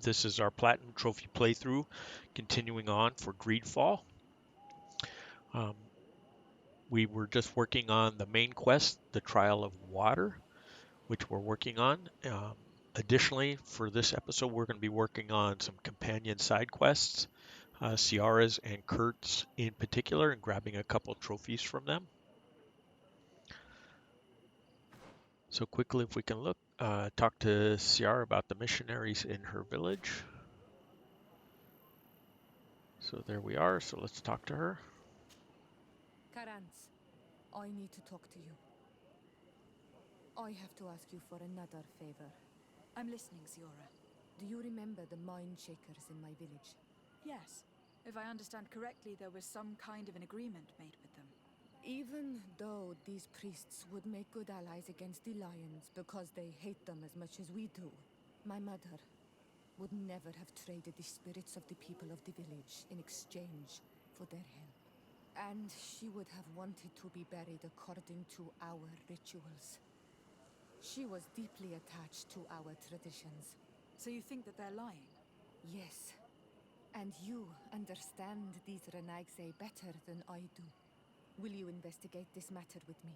This is our Platinum Trophy playthrough, continuing on for GreedFall. We were just working on the main quest, the Trial of Water, which we're working on. Additionally, for this episode, we're going to be working on some companion side quests, Siora's and Kurt's in particular, and grabbing a couple trophies from them. So quickly, if we can look, talk to Siora about the missionaries in her village. So there we are, so let's talk to her. Karans, I need to talk to you. I have to ask you for another favor. I'm listening, Siora. Do you remember the mine shakers in my village? Yes. If I understand correctly, there was some kind of an agreement made with them. Even though these priests would make good allies against the lions because they hate them as much as we do, my mother would never have traded the spirits of the people of the village in exchange for their help. And she would have wanted to be buried according to our rituals. She was deeply attached to our traditions. So you think that they're lying? Yes. And you understand these Renagse better than I do. Will you investigate this matter with me?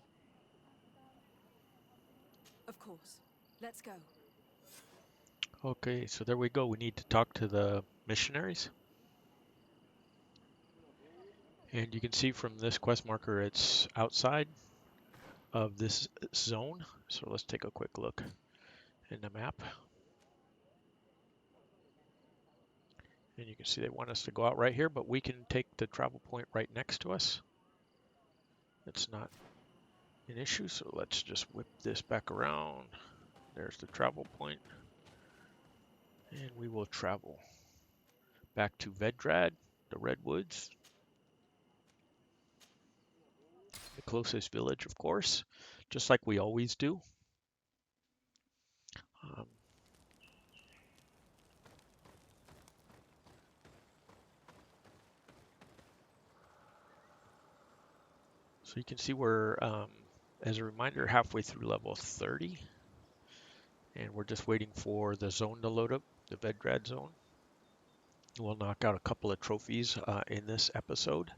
Of course. Let's go. Okay, so there we go. We need to talk to the missionaries. And you can see from this quest marker, it's outside of this zone. So let's take a quick look in the map. And you can see they want us to go out right here, but we can take the travel point right next to us. It's not an issue, so let's just whip this back around. There's the travel point. And we will travel back to Vedrad, the Redwoods. The closest village, of course, just like we always do. So you can see we're, as a reminder, halfway through level 30. And we're just waiting for the zone to load up, the Vedrad zone. We'll knock out a couple of trophies in this episode.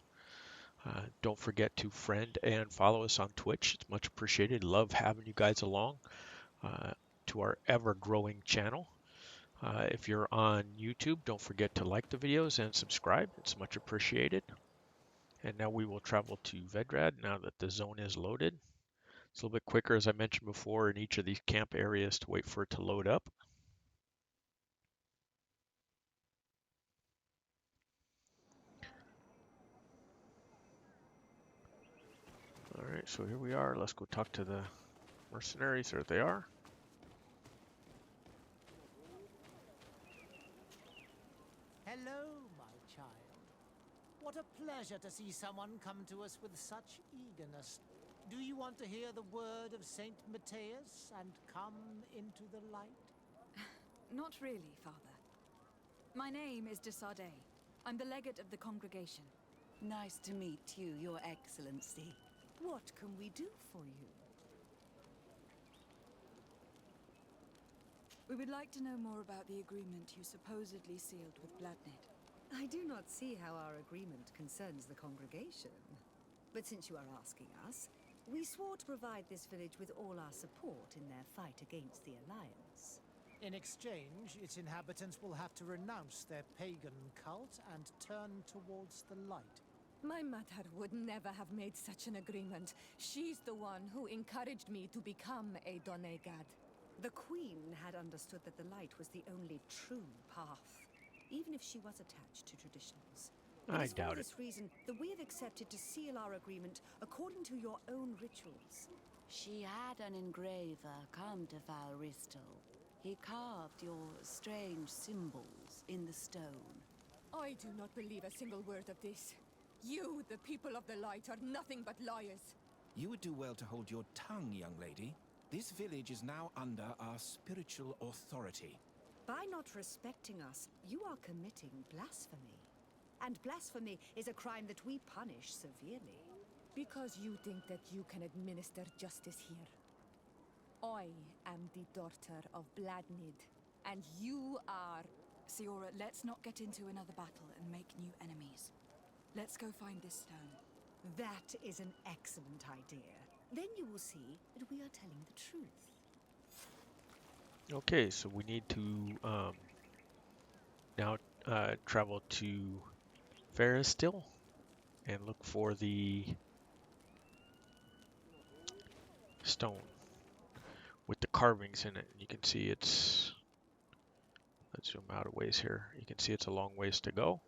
Don't forget to friend and follow us on Twitch. It's much appreciated. Love having you guys along to our ever-growing channel. If you're on YouTube, don't forget to like the videos and subscribe. It's much appreciated. And now we will travel to Vedrad now that the zone is loaded. It's a little bit quicker, as I mentioned before, in each of these camp areas to wait for it to load up. All right, so here we are. Let's go talk to the mercenaries. There they are. Hello, my child. What a pleasure to see someone come to us with such eagerness. Do you want to hear the word of Saint Matthias and come into the light? Not really, Father. My name is Desardet. I'm the legate of the congregation. Nice to meet you, Your Excellency. What can we do for you? We would like to know more about the agreement you supposedly sealed with Bladnid. I do not see how our agreement concerns the congregation. But since you are asking us, we swore to provide this village with all our support in their fight against the Alliance. In exchange, its inhabitants will have to renounce their pagan cult and turn towards the light. My mother would never have made such an agreement. She's the one who encouraged me to become a Donegad. The Queen had understood that the light was the only true path, even if she was attached to traditions. I doubt it. It is for this reason that we have accepted to seal our agreement according to your own rituals. She had an engraver come to Valristal. He carved your strange symbols in the stone. I do not believe a single word of this. You, the people of the light, are nothing but liars. You would do well to hold your tongue, young lady. This village is now under our spiritual authority. By not respecting us, you are committing blasphemy. And blasphemy is a crime that we punish severely. Because you think that you can administer justice here. I am the daughter of Bladnid, and you are... Siora, let's not get into another battle and make new enemies. Let's go find this stone. That is an excellent idea. Then you will see that we are telling the truth. Okay, so we need to now travel to Ferristil and look for the stone with the carvings in it. You can see it's, let's zoom out a ways here. You can see it's a long ways to go.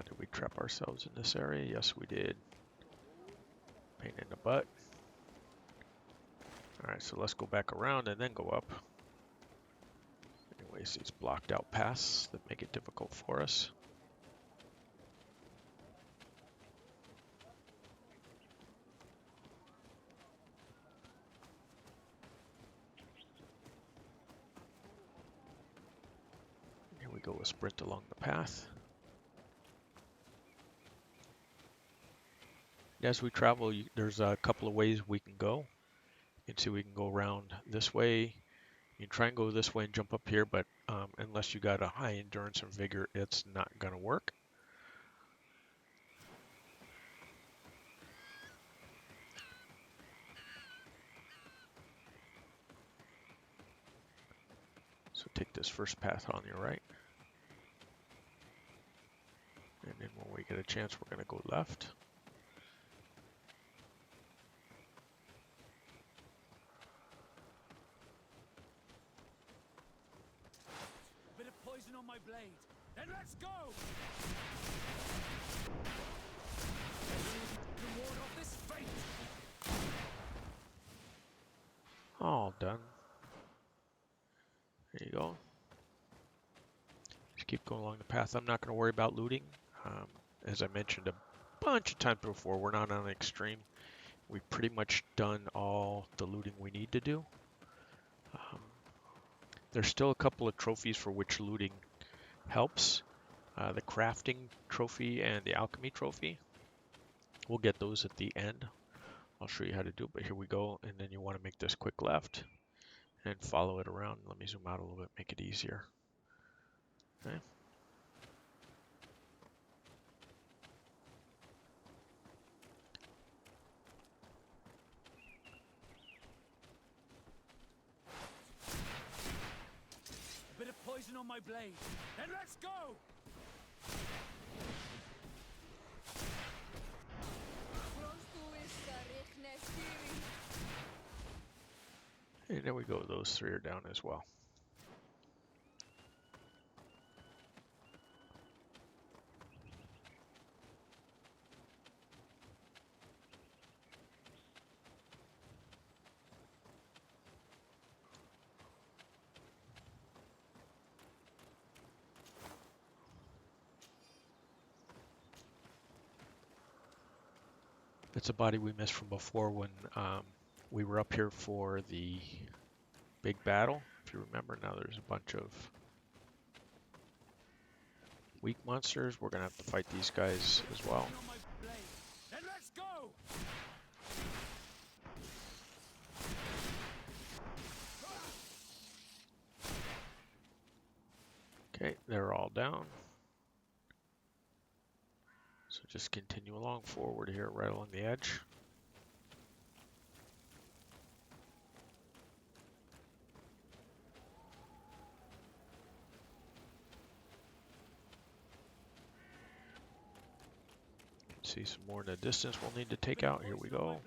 Did we trap ourselves in this area? Yes, we did. Pain in the butt. Alright, so let's go back around and then go up. Anyways, these blocked out paths that make it difficult for us. Here we go, we'll sprint along the path. As we travel, there's a couple of ways we can go. You can see we can go around this way. You can try and go this way and jump up here, but unless you got a high endurance and vigor, it's not going to work. So take this first path on your right. And then when we get a chance, we're going to go left. Bit of poison on my blade. Then let's go! To ward off this fate! All done. There you go. Just keep going along the path. I'm not going to worry about looting. As I mentioned a bunch of times before, we're not on an extreme. We've pretty much done all the looting we need to do. There's still a couple of trophies for which looting helps. The crafting trophy and the alchemy trophy. We'll get those at the end. I'll show you how to do it, but here we go. And then you want to make this quick left and follow it around. Let me zoom out a little bit, make it easier. Okay. A bit of poison on my blade. Then let's go! And there we go, those three are down as well. It's a body we missed from before when we were up here for the big battle. If you remember, now there's a bunch of weak monsters. We're going to have to fight these guys as well. Then let's go! Okay, they're all down. So just continue along forward here, right along the edge. See some more in the distance we'll need to take out. Here we go.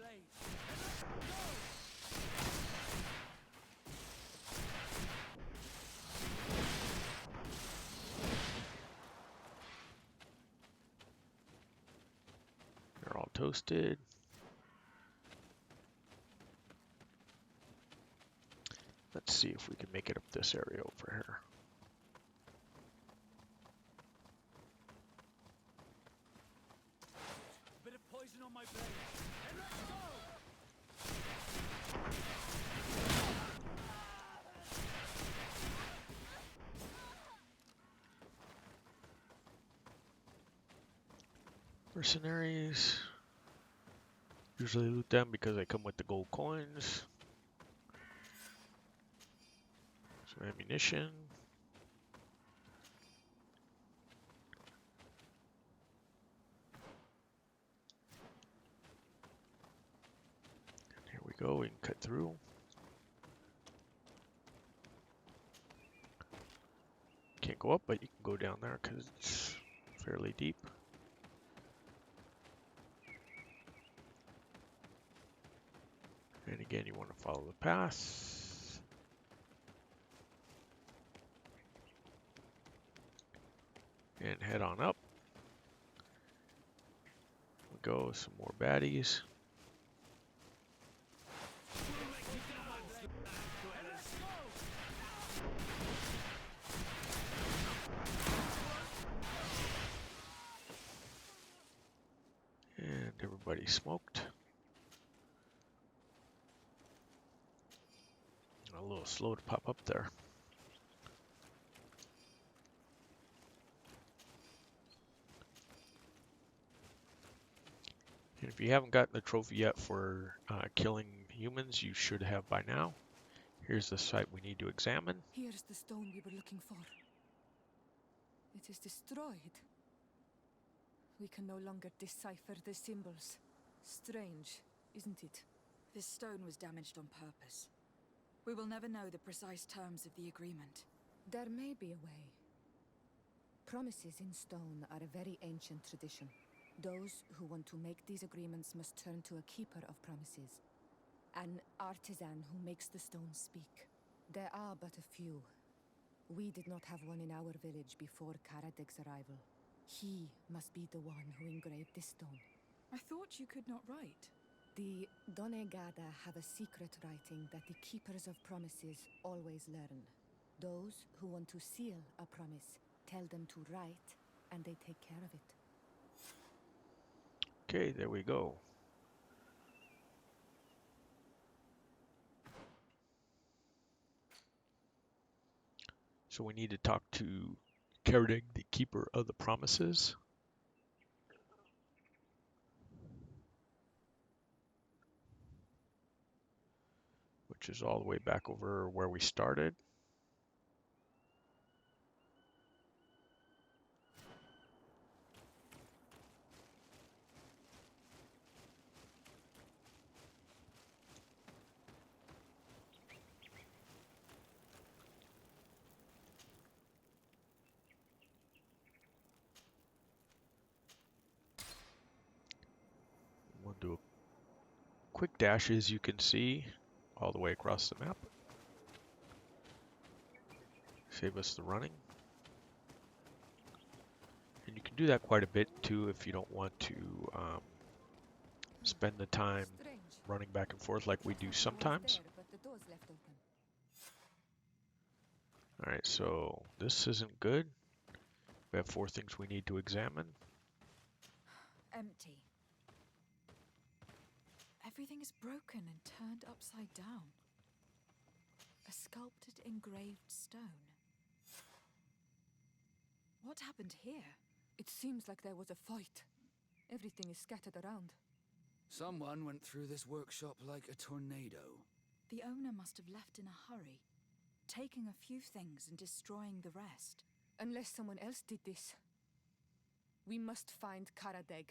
They're all toasted. Let's see if we can make it up this area over here. Bit of poison on my blade. Then let's go! Mercenaries. Usually loot them because they come with the gold coins. Some ammunition. Here we go, we can cut through. Can't go up, but you can go down there because it's fairly deep. And again, you want to follow the path. And head on up. We go, some more baddies. And everybody smoked. A little slow to pop up there. And if you haven't gotten the trophy yet for killing humans, you should have by now. Here's the site we need to examine. Here's the stone we were looking for. It is destroyed. We can no longer decipher the symbols. Strange, isn't it? This stone was damaged on purpose. We will never know the precise terms of the agreement. There may be a way. Promises in stone are a very ancient tradition. Those who want to make these agreements must turn to a keeper of promises. An artisan who makes the stones speak. There are but a few. We did not have one in our village before Karadeg's arrival. He must be the one who engraved this stone. I thought you could not write. The Donegada have a secret writing that the keepers of promises always learn. Those who want to seal a promise tell them to write, and they take care of it. Okay, there we go. So we need to talk to Karadeg, the keeper of the promises. Which is all the way back over where we started. We'll do a quick dash, as you can see, all the way across the map. Save us the running. And you can do that quite a bit too if you don't want to spend the time running back and forth like we do sometimes. Alright, so this isn't good. We have 4 things we need to examine. Empty. Everything is broken and turned upside down. A sculpted, engraved stone. What happened here? It seems like there was a fight. Everything is scattered around. Someone went through this workshop like a tornado. The owner must have left in a hurry, taking a few things and destroying the rest. Unless someone else did this. We must find Karadeg.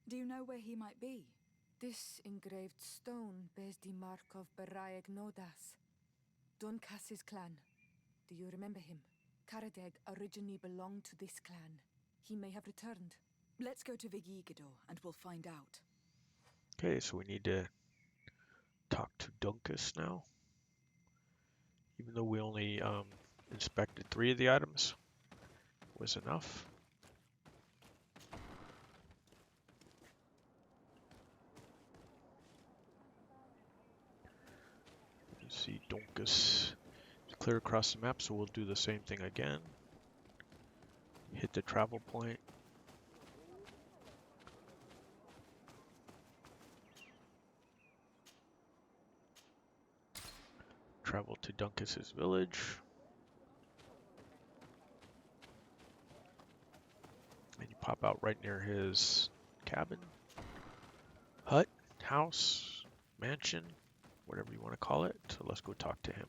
Do you know where he might be? This engraved stone bears the mark of Baraeg Nodas, Donkas's clan. Do you remember him? Karadeg originally belonged to this clan. He may have returned. Let's go to Vigigador and we'll find out. Okay, so we need to talk to Dunkus now. Even though we only inspected 3 of the items, was enough. You see Dunkus clear across the map, so we'll do the same thing again. Hit the travel point. Travel to Dunkus's village. And you pop out right near his cabin, hut, house, mansion, whatever you want to call it. So let's go talk to him.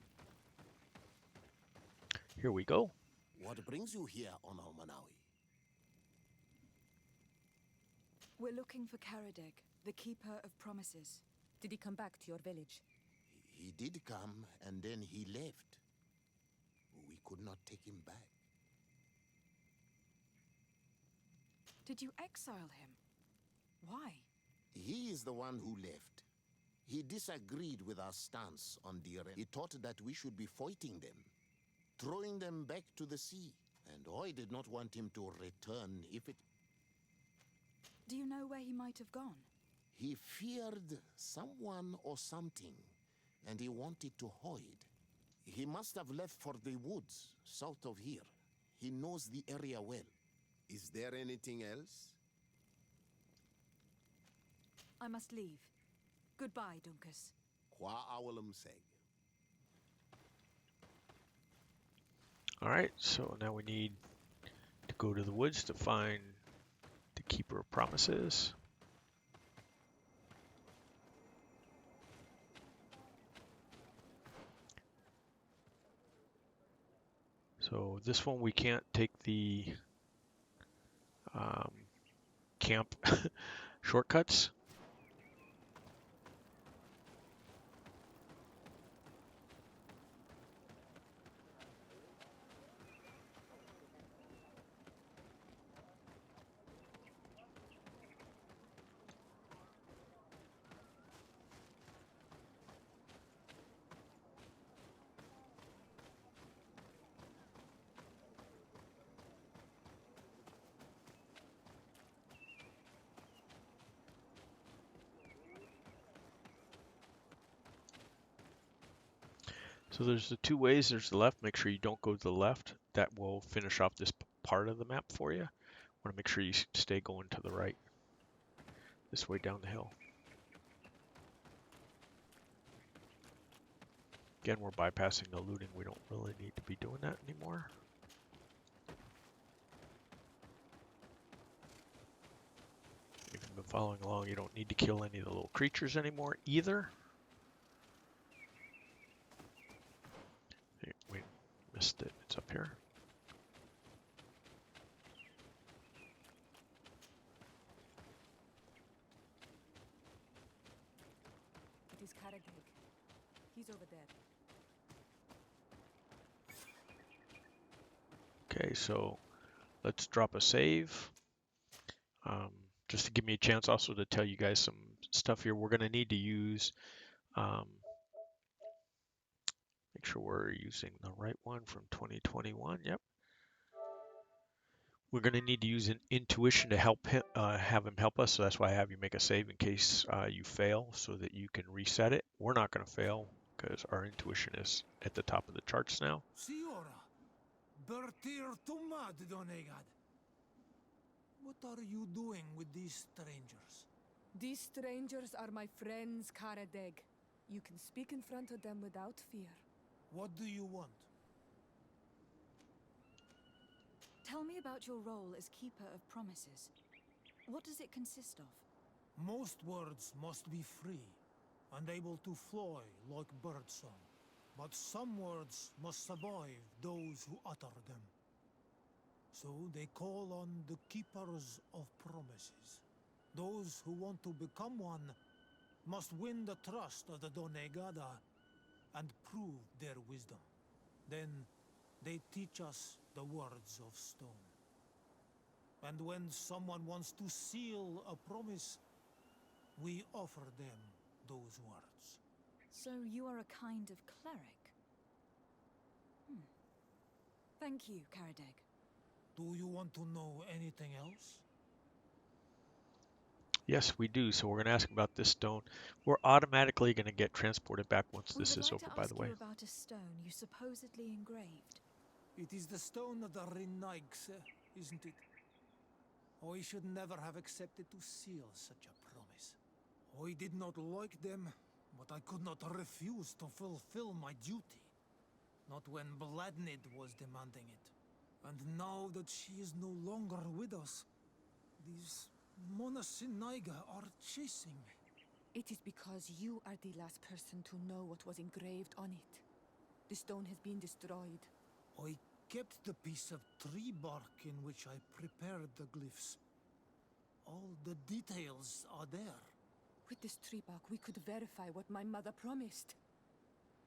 Here we go. What brings you here on Manawi? We're looking for Karadeg, the Keeper of Promises. Did he come back to your village? He did come, and then he left. We could not take him back. Did you exile him? Why? He is the one who left. He disagreed with our stance on Diren. He thought that we should be fighting them, throwing them back to the sea. And I did not want him to return if it... Do you know where he might have gone? He feared someone or something, and he wanted to hide. He must have left for the woods, south of here. He knows the area well. Is there anything else? I must leave. Goodbye, Dunkus. Qua awalum seg. All right, so now we need to go to the woods to find the Keeper of Promises. So this one we can't take the camp shortcuts. So there's the two ways. There's the left. Make sure you don't go to the left. That will finish off this part of the map for you. Want to make sure you stay going to the right. This way down the hill. Again, we're bypassing the looting. We don't really need to be doing that anymore. If you've been following along, you don't need to kill any of the little creatures anymore either. We missed it. It's up here. It is Karadeg. He's over there. Okay, so let's drop a save. Just to give me a chance also to tell you guys some stuff here. We're going to need to use, make sure we're using the right one from 2021. Yep. We're going to need to use an intuition to help him, have him help us. So that's why I have you make a save in case you fail so that you can reset it. We're not going to fail because our intuition is at the top of the charts now. Siora, Bertir Tumad Donegad. What are you doing with these strangers? These strangers are my friends, Karadeg. You can speak in front of them without fear. What do you want? Tell me about your role as Keeper of Promises. What does it consist of? Most words must be free and able to fly like birdsong. But some words must survive those who utter them. So they call on the Keepers of Promises. Those who want to become one must win the trust of the Donegada and prove their wisdom. Then they teach us the words of stone. And when someone wants to seal a promise, we offer them those words. So you are a kind of cleric? Thank you, Karadeg. Do you want to know anything else? Yes, we do. So we're going to ask about this stone. We're automatically going to get transported back once this is over, by the way. We would like to ask you about a stone you supposedly engraved. It is the stone of the Rinaiks, isn't it? I should never have accepted to seal such a promise. I did not like them, but I could not refuse to fulfill my duty. Not when Bladnid was demanding it. And now that she is no longer with us, these Monasinaiga are chasing me. It is because you are the last person to know what was engraved on it. The stone has been destroyed. I kept the piece of tree bark in which I prepared the glyphs. All the details are there. With this tree bark, we could verify what my mother promised.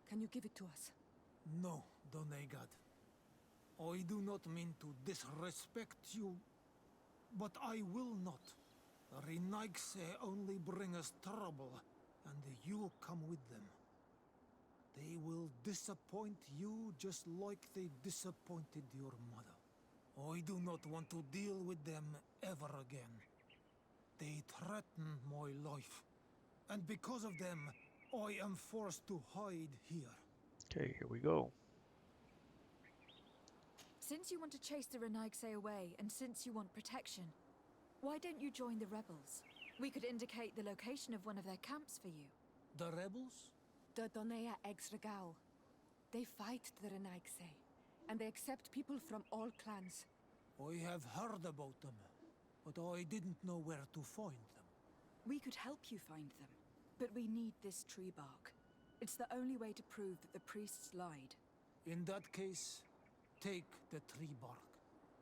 Can you give it to us? No, Donegad. I do not mean to disrespect you, but I will not. Renaigse only bring us trouble, and you come with them. They will disappoint you just like they disappointed your mother. I do not want to deal with them ever again. They threaten my life, and because of them, I am forced to hide here. Okay, here we go. Since you want to chase the Renaigse away, and since you want protection, why don't you join the rebels? We could indicate the location of one of their camps for you. The rebels? The Donea Exregao. They fight the Renaigse, and they accept people from all clans. I have heard about them, but I didn't know where to find them. We could help you find them, but we need this tree bark. It's the only way to prove that the priests lied. In that case, take the tree bark.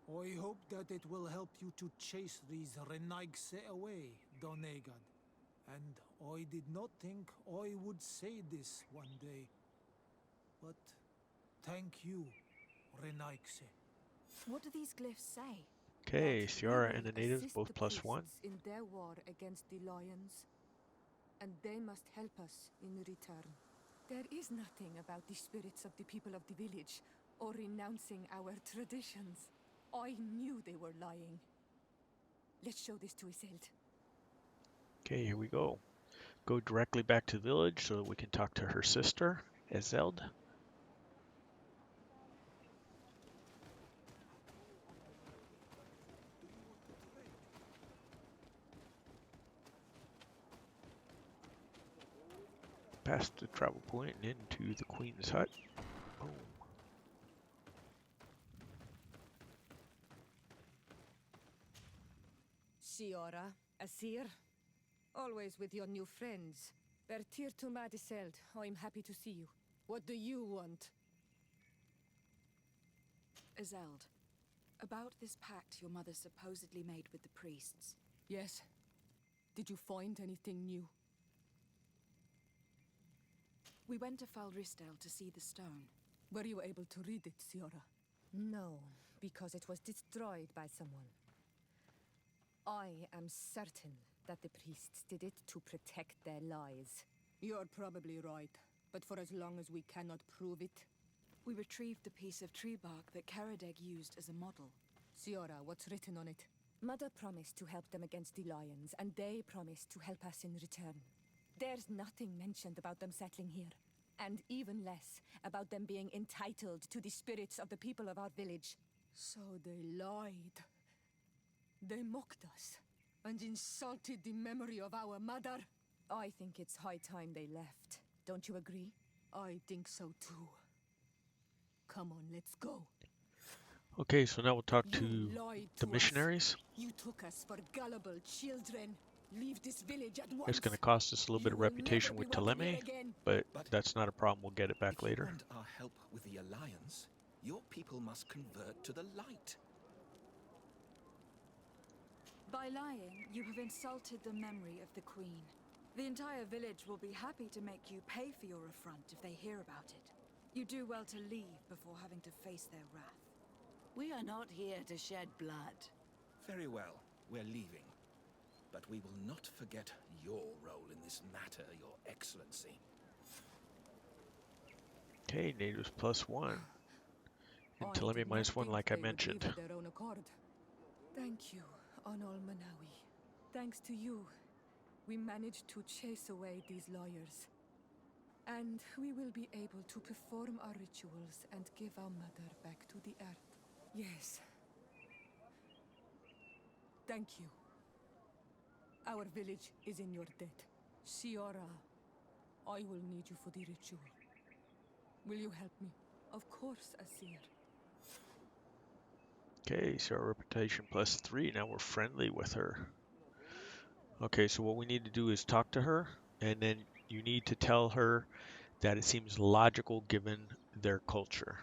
I hope that it will help you to chase these Renaigse away, Donegad. And I did not think I would say this one day. But thank you, Renaigse. What do these glyphs say? Okay, That Siora we and the will natives assist both the +1. priests in their war against the lions, and they must help us in return. There is nothing about the spirits of the people of the village, or renouncing our traditions. I knew they were lying. Let's show this to Iselt. Okay, here we go. Go directly back to the village so that we can talk to her sister, Ezeld. Past the travel point and into the Queen's hut. Boom. Siora, Asir, always with your new friends. Bertir to Madiseld, I'm happy to see you. What do you want? Azeld, about this pact your mother supposedly made with the priests. Yes. Did you find anything new? We went to Falristel to see the stone. Were you able to read it, Siora? No, because it was destroyed by someone. I am certain that the priests did it to protect their lies. You're probably right, but for as long as we cannot prove it... We retrieved the piece of tree bark that Karadeg used as a model. Siora, what's written on it? Mother promised to help them against the lions, and they promised to help us in return. There's nothing mentioned about them settling here, and even less about them being entitled to the spirits of the people of our village. So they lied. They mocked us, and insulted the memory of our mother. I think it's high time they left. Don't you agree? I think so too. Come on, let's go. Okay, so now we'll talk to You lied the to missionaries. us. You took us for gullible children. Leave this village at once. It's going to cost us a little bit of You will reputation never with be welcome here Teleme, again. but that's not a problem. We'll get it back If you later. want our help with the Alliance, your people must convert to the light. By lying, you have insulted the memory of the Queen. The entire village will be happy to make you pay for your affront if they hear about it. You do well to leave before having to face their wrath. We are not here to shed blood. Very well, we're leaving. But we will not forget your role in this matter, Your Excellency. Okay, natives +1. And I Teleme did not -1 think like I they would leave mentioned. of their own accord. Thank you, Onol Manawi. Thanks to you, we managed to chase away these lawyers. And we will be able to perform our rituals and give our mother back to the earth. Yes. Thank you. Our village is in your debt. Siora, I will need you for the ritual. Will you help me? Of course, Asir. Okay, so our reputation +3. Now we're friendly with her. Okay, so what we need to do is talk to her, and then you need to tell her that it seems logical given their culture.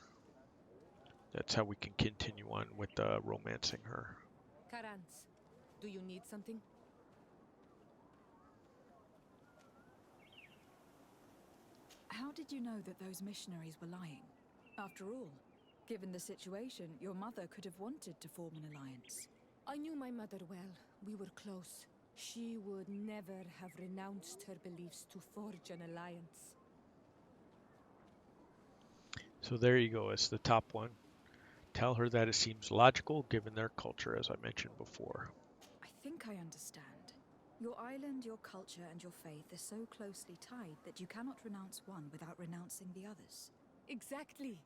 That's how we can continue on with romancing her. Karans, do you need something? How did you know that those missionaries were lying? After all, given the situation, your mother could have wanted to form an alliance. I knew my mother well. We were close. She would never have renounced her beliefs to forge an alliance. So there you go. It's the top one. Tell her that it seems logical given their culture, as I mentioned before. I think I understand. Your island, your culture, and your faith are so closely tied that you cannot renounce one without renouncing the others. Exactly.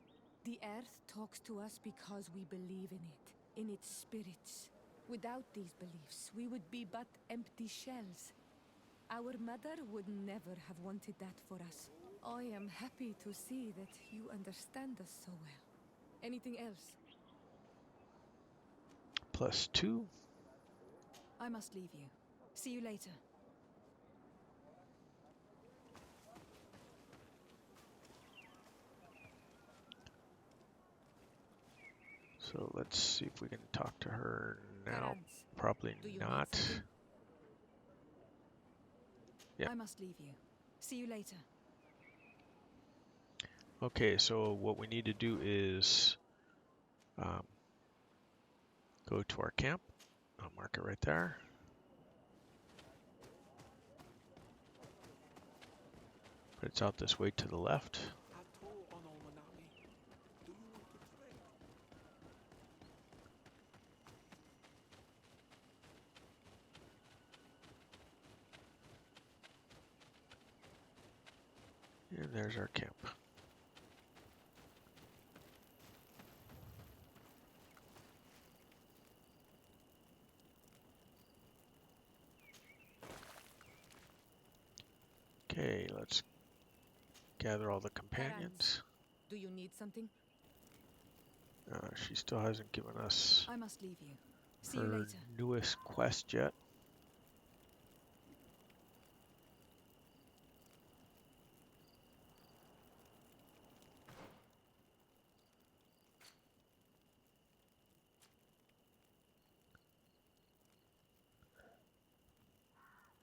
The earth talks to us because we believe in it, in its spirits. Without these beliefs, we would be but empty shells. Our mother would never have wanted that for us. I am happy to see that you understand us so well. Anything else? +2. I must leave you. See you later. So let's see if we can talk to her now. Karans, Probably do you not. need something? Yep. I must leave you. See you later. Okay, so what we need to do is go to our camp. I'll mark it right there. But it's out this way to the left. And there's our camp. Okay, let's gather all the companions. Do you need something? She still hasn't given us I must leave you. See you her later. newest quest yet.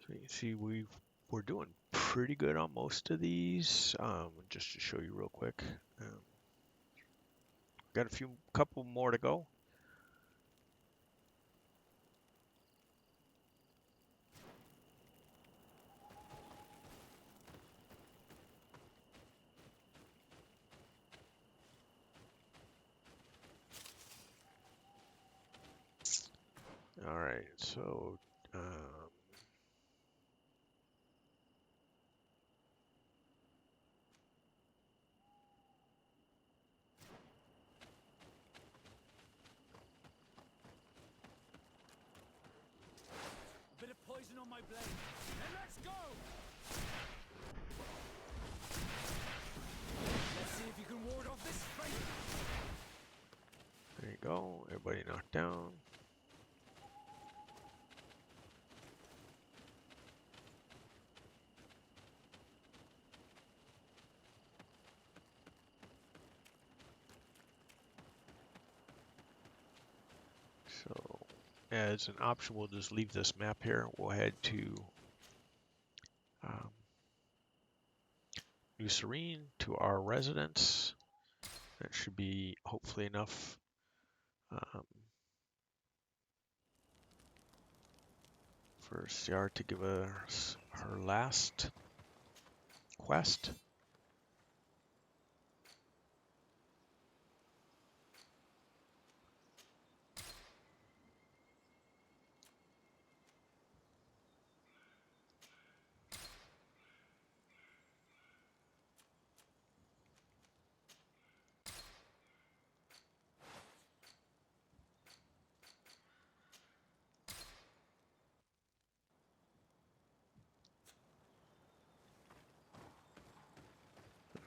So you can see we're doing pretty good on most of these. Just to show you real quick, got a couple more to go. All right, so A bit of poison on my blade, and let's go! Let's see if you can ward off this fate. there you go. Everybody knocked down. So as an option, we'll just leave this map here. We'll head to New Serene, to our residence. That should be hopefully enough for Siora to give us her last quest.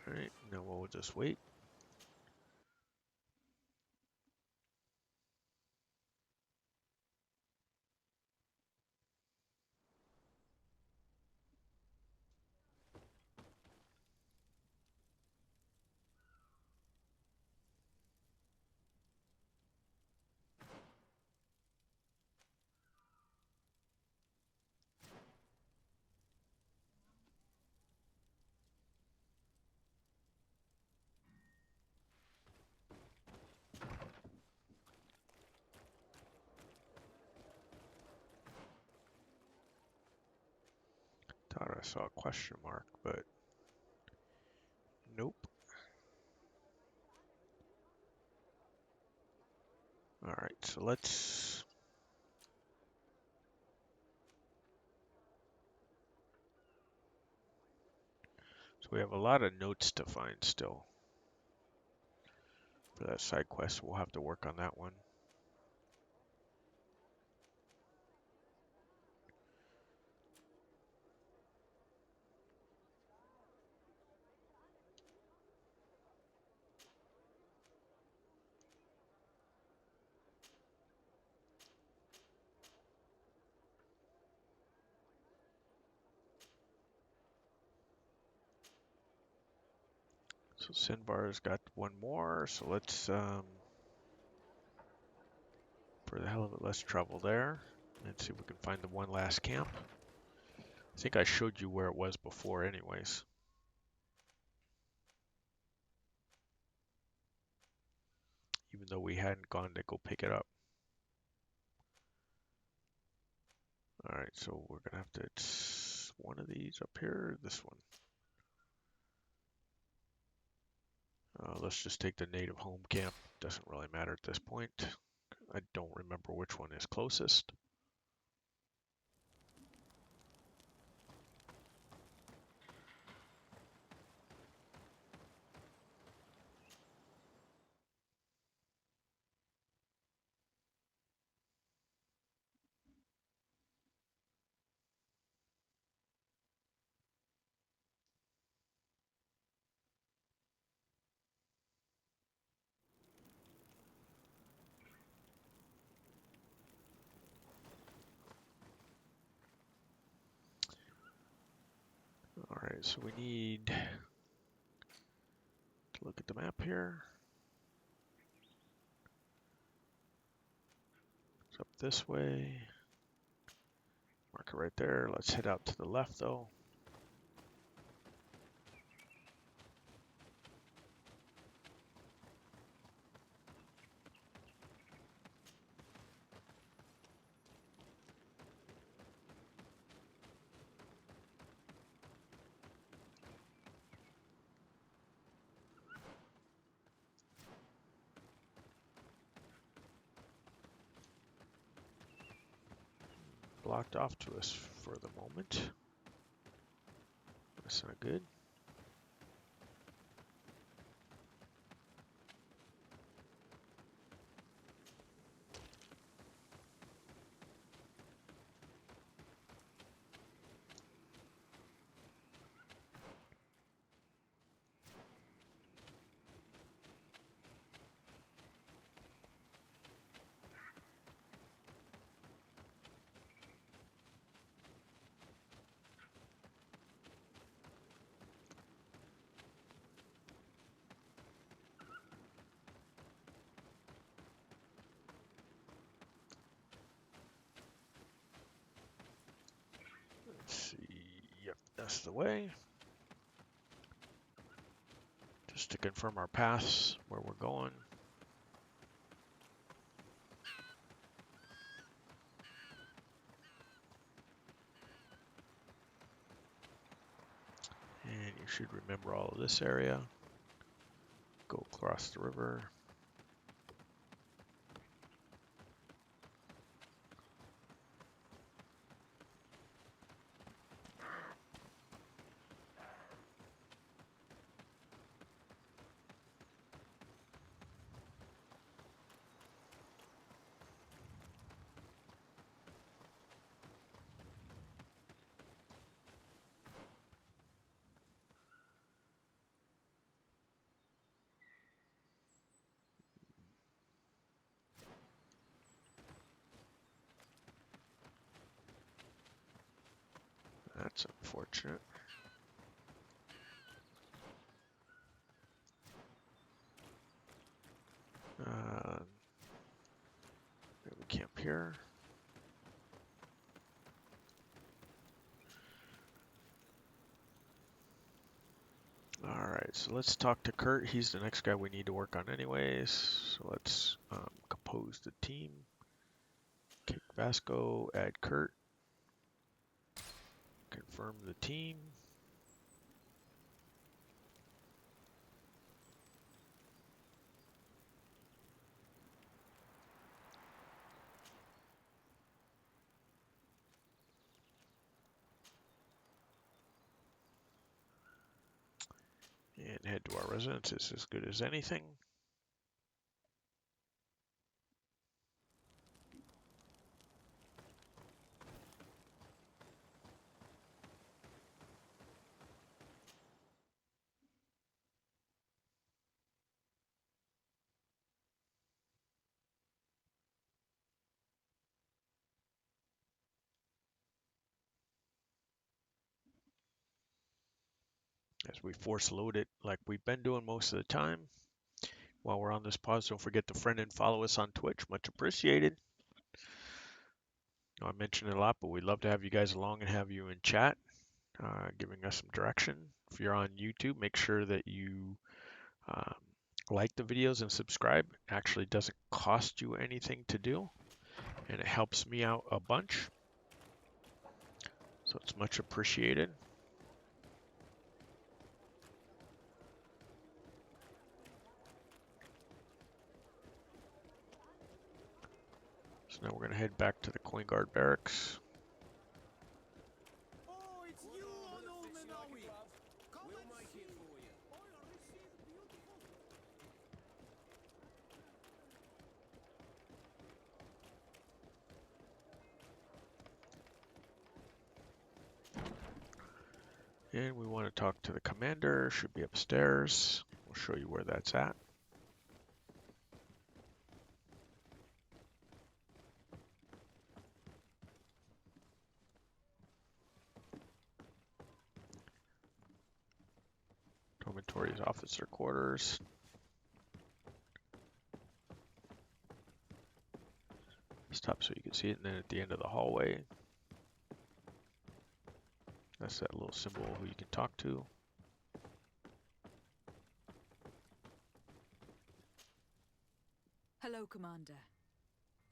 Alright, now we'll just wait. saw a question mark, but nope. All right, so let's. So we have a lot of notes to find still for that side quest. We'll have to work on that one. So Sinbar's got one more, so let's, for the hell of it, let's travel there and see if we can find the one last camp. I think I showed you where it was before anyways. Even though we hadn't gone to go pick it up. Alright, so we're gonna have to, it's one of these up here, this one. Let's just take the native home camp. Doesn't really matter at this point. I don't remember which one is closest. Alright, so we need to look at the map here. It's up this way. Mark it right there. Let's head out to the left though. Blocked off to us for the moment. That's not good. Let's see. Yep, that's the way. Just to confirm our paths, where we're going. And you should remember all of this area. Go across the river. That's unfortunate. We camp here. Alright, so let's talk to Kurt. He's the next guy we need to work on anyways. So let's compose the team. Kick Vasco, add Kurt. Confirm the team. And head to our residence. It's as good as anything. As we force load it like we've been doing most of the time. While we're on this pause, don't forget to friend and follow us on Twitch. Much appreciated. I mentioned it a lot, but we'd love to have you guys along and have you in chat, giving us some direction. If you're on YouTube, make sure that you um, like the videos and subscribe. It actually doesn't cost you anything to do, and it helps me out a bunch. So it's much appreciated. So now we're going to head back to the Coin Guard barracks. Oh, it's you, old Manawi. Come and see. Oh, you received beautiful. And we want to talk to the commander. Should be upstairs. We'll show you where that's at. Dormitories, officer quarters. Stop so you can see it, and then at the end of the hallway, that's that little symbol who you can talk to. Hello, Commander.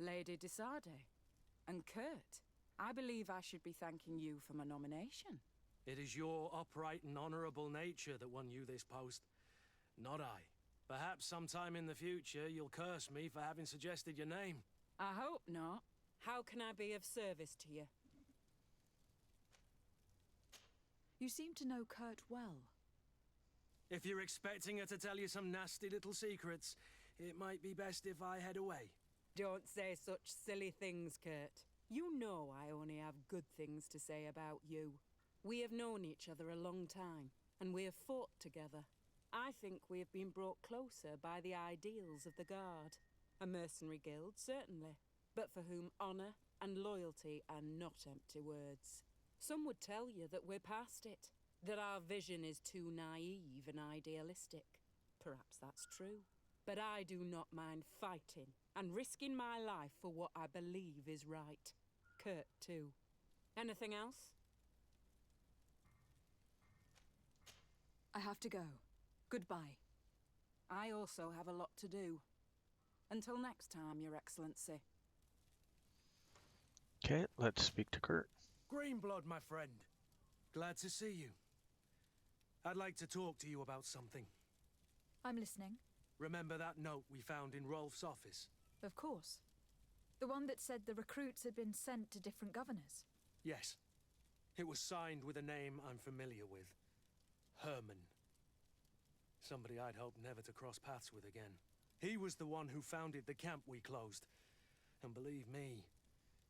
Lady Desade. And Kurt. I believe I should be thanking you for my nomination. It is your upright and honorable nature that won you this post, not I. Perhaps sometime in the future you'll curse me for having suggested your name. I hope not. How can I be of service to you? You seem to know Kurt well. If you're expecting her to tell you some nasty little secrets, it might be best if I head away. Don't say such silly things, Kurt. You know I only have good things to say about you. We have known each other a long time, and we have fought together. I think we have been brought closer by the ideals of the Guard. A mercenary guild, certainly, but for whom honor and loyalty are not empty words. Some would tell you that we're past it, that our vision is too naive and idealistic. Perhaps that's true. But I do not mind fighting and risking my life for what I believe is right. Kurt, too. Anything else? I have to go. Goodbye. I also have a lot to do. Until next time, Your Excellency. Okay, let's speak to Kurt. Greenblood, my friend. Glad to see you. I'd like to talk to you about something. I'm listening. Remember that note we found in Rolf's office? Of course. The one that said the recruits had been sent to different governors. Yes. It was signed with a name I'm familiar with. Herman. Somebody I'd hoped never to cross paths with again. He was the one who founded the camp we closed. And believe me,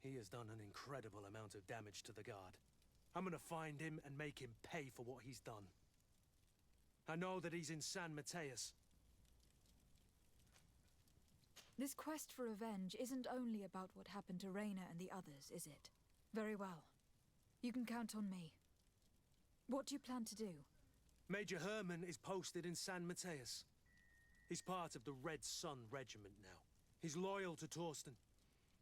he has done an incredible amount of damage to the Guard. I'm gonna find him and make him pay for what he's done. I know that he's in San Mateus. This quest for revenge isn't only about what happened to Reyna and the others, is it? Very well. You can count on me. What do you plan to do? Major Herman is posted in San Mateus. He's part of the Red Sun Regiment now. He's loyal to Torsten,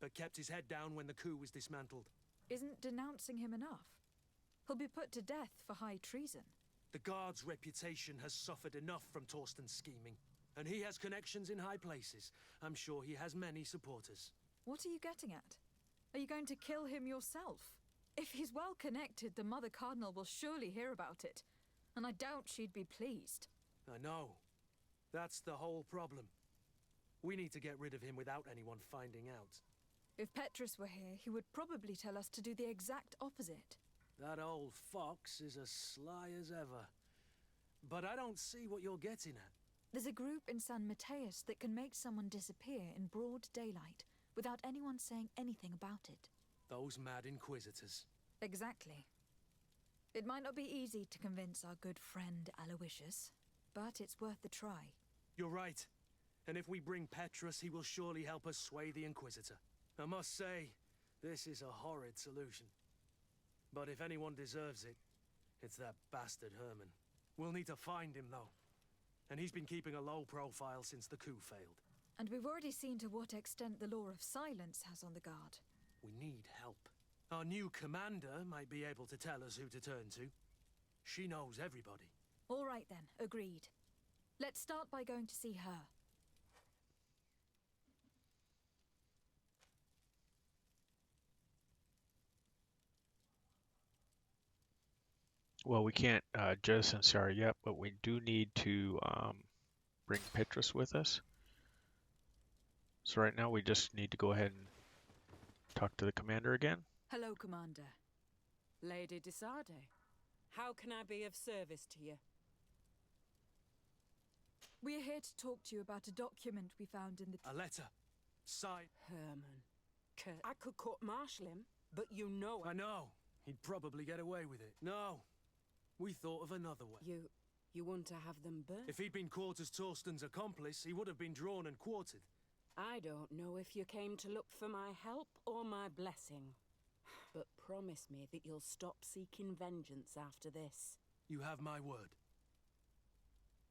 but kept his head down when the coup was dismantled. Isn't denouncing him enough? He'll be put to death for high treason. The Guard's reputation has suffered enough from Torsten's scheming, and he has connections in high places. I'm sure he has many supporters. What are you getting at? Are you going to kill him yourself? If he's well connected, the Mother Cardinal will surely hear about it. And I doubt she'd be pleased. I know. That's the whole problem. We need to get rid of him without anyone finding out. If Petrus were here, he would probably tell us to do the exact opposite. That old fox is as sly as ever. But I don't see what you're getting at. There's a group in San Mateus that can make someone disappear in broad daylight without anyone saying anything about it. Those mad inquisitors. Exactly. It might not be easy to convince our good friend Aloysius, but it's worth the try. You're right. And if we bring Petrus, he will surely help us sway the Inquisitor. I must say, this is a horrid solution. But if anyone deserves it, it's that bastard Herman. We'll need to find him, though. And he's been keeping a low profile since the coup failed. And we've already seen to what extent the law of silence has on the guard. We need help. Our new commander might be able to tell us who to turn to. She knows everybody. All right then, agreed. Let's start by going to see her. Well, we can't jettison Siora yet, but we do need to bring Petrus with us. So right now we just need to go ahead and talk to the commander again. Hello, Commander. Lady Desade. How can I be of service to you? We're here to talk to you about a document we found in the... A letter. Signed. Herman. I could court-martial him, but you know... I know. He'd probably get away with it. No. We thought of another way. You want to have them burned? If he'd been caught as Torsten's accomplice, he would have been drawn and quartered. I don't know if you came to look for my help or my blessing. But promise me that you'll stop seeking vengeance after this. You have my word.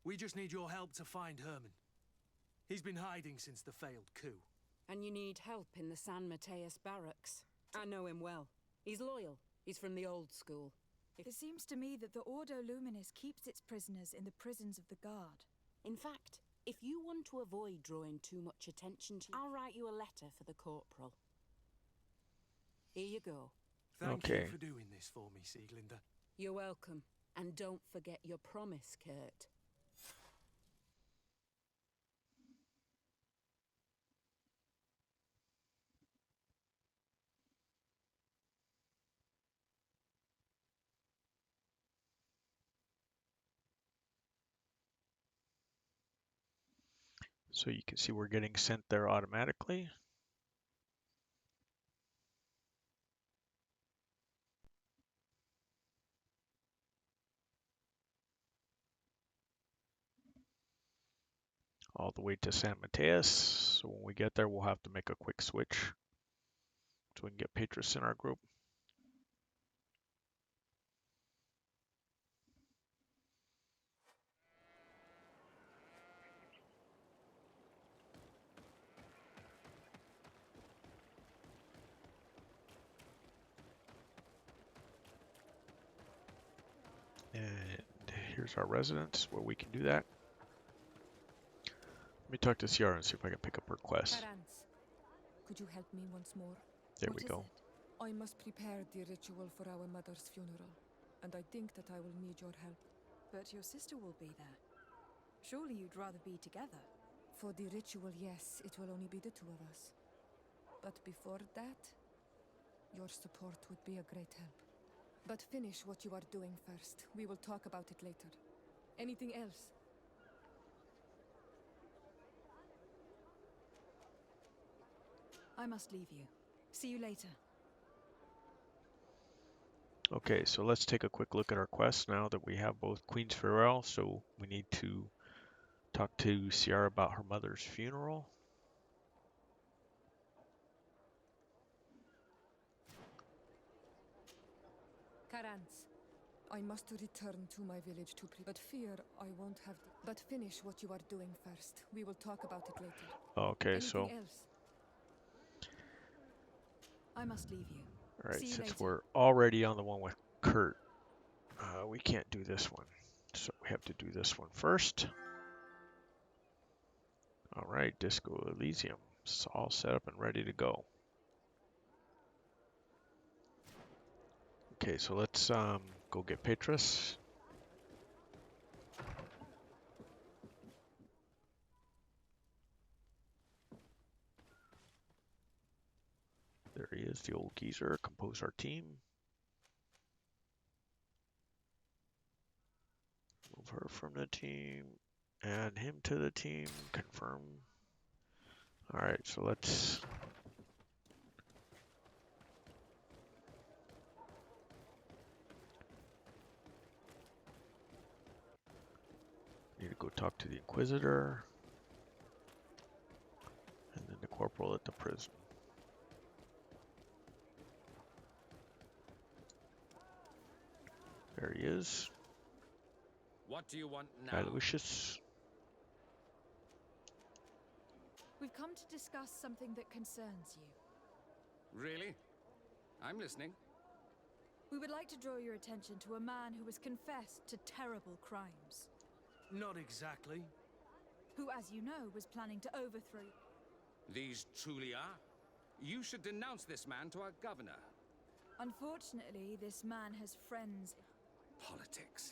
We just need your help to find Herman. He's been hiding since the failed coup. And you need help in the San Mateus barracks. I know him well. He's loyal. He's from the old school. It seems to me that the Ordo Luminis keeps its prisoners in the prisons of the guard. In fact, if you want to avoid drawing too much attention to... I'll write you a letter for the corporal. Here you go. Thank you for doing this for me, Sieglinde. You're welcome. And don't forget your promise, Kurt. So you can see we're getting sent there automatically. All the way to San Mateus. So when we get there, we'll have to make a quick switch so we can get Petrus in our group. And here's our residence where we can do that. Let me talk to Siora and see if I can pick up her quest. Parents, could you help me once more? There we go. I must prepare the ritual for our mother's funeral, and I think that I will need your help. But your sister will be there. Surely you'd rather be together. For the ritual, yes, it will only be the two of us. But before that, your support would be a great help. But finish what you are doing first. We will talk about it later. Anything else? I must leave you. See you later. Okay, so let's take a quick look at our quests now that we have both Queen's Farewell. So we need to talk to Siora about her mother's funeral. Carans, I must return to my village to but fear I won't have but finish what you are doing first. We will talk about it later. Okay, Anything so else? I must leave you. all right, See you since later. we're already on the one with Kurt, we can't do this one. So we have to do this one first. All right, Disco Elysium. It's all set up and ready to go. Okay, so let's go get Petrus. There he is, the old geezer. Compose our team. Move her from the team. Add him to the team. Confirm. Alright, so let's... Need to go talk to the Inquisitor. And then the corporal at the prison. There he is. What do you want now? Aloysius. We've come to discuss something that concerns you. Really? I'm listening. We would like to draw your attention to a man who has confessed to terrible crimes. Not exactly. Who, as you know, was planning to overthrow... These truly are? You should denounce this man to our governor. Unfortunately, this man has friends... Politics.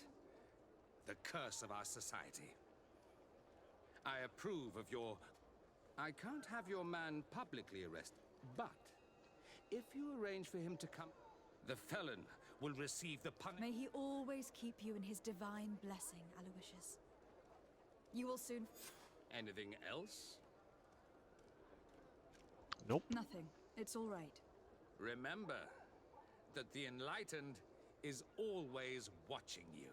The curse of our society. I approve of your... I can't have your man publicly arrested, but if you arrange for him to come, the felon will receive the punishment. May he always keep you in his divine blessing, Aloysius. You will soon... Anything else? Nope. Nothing. It's all right. Remember that the enlightened is always watching you.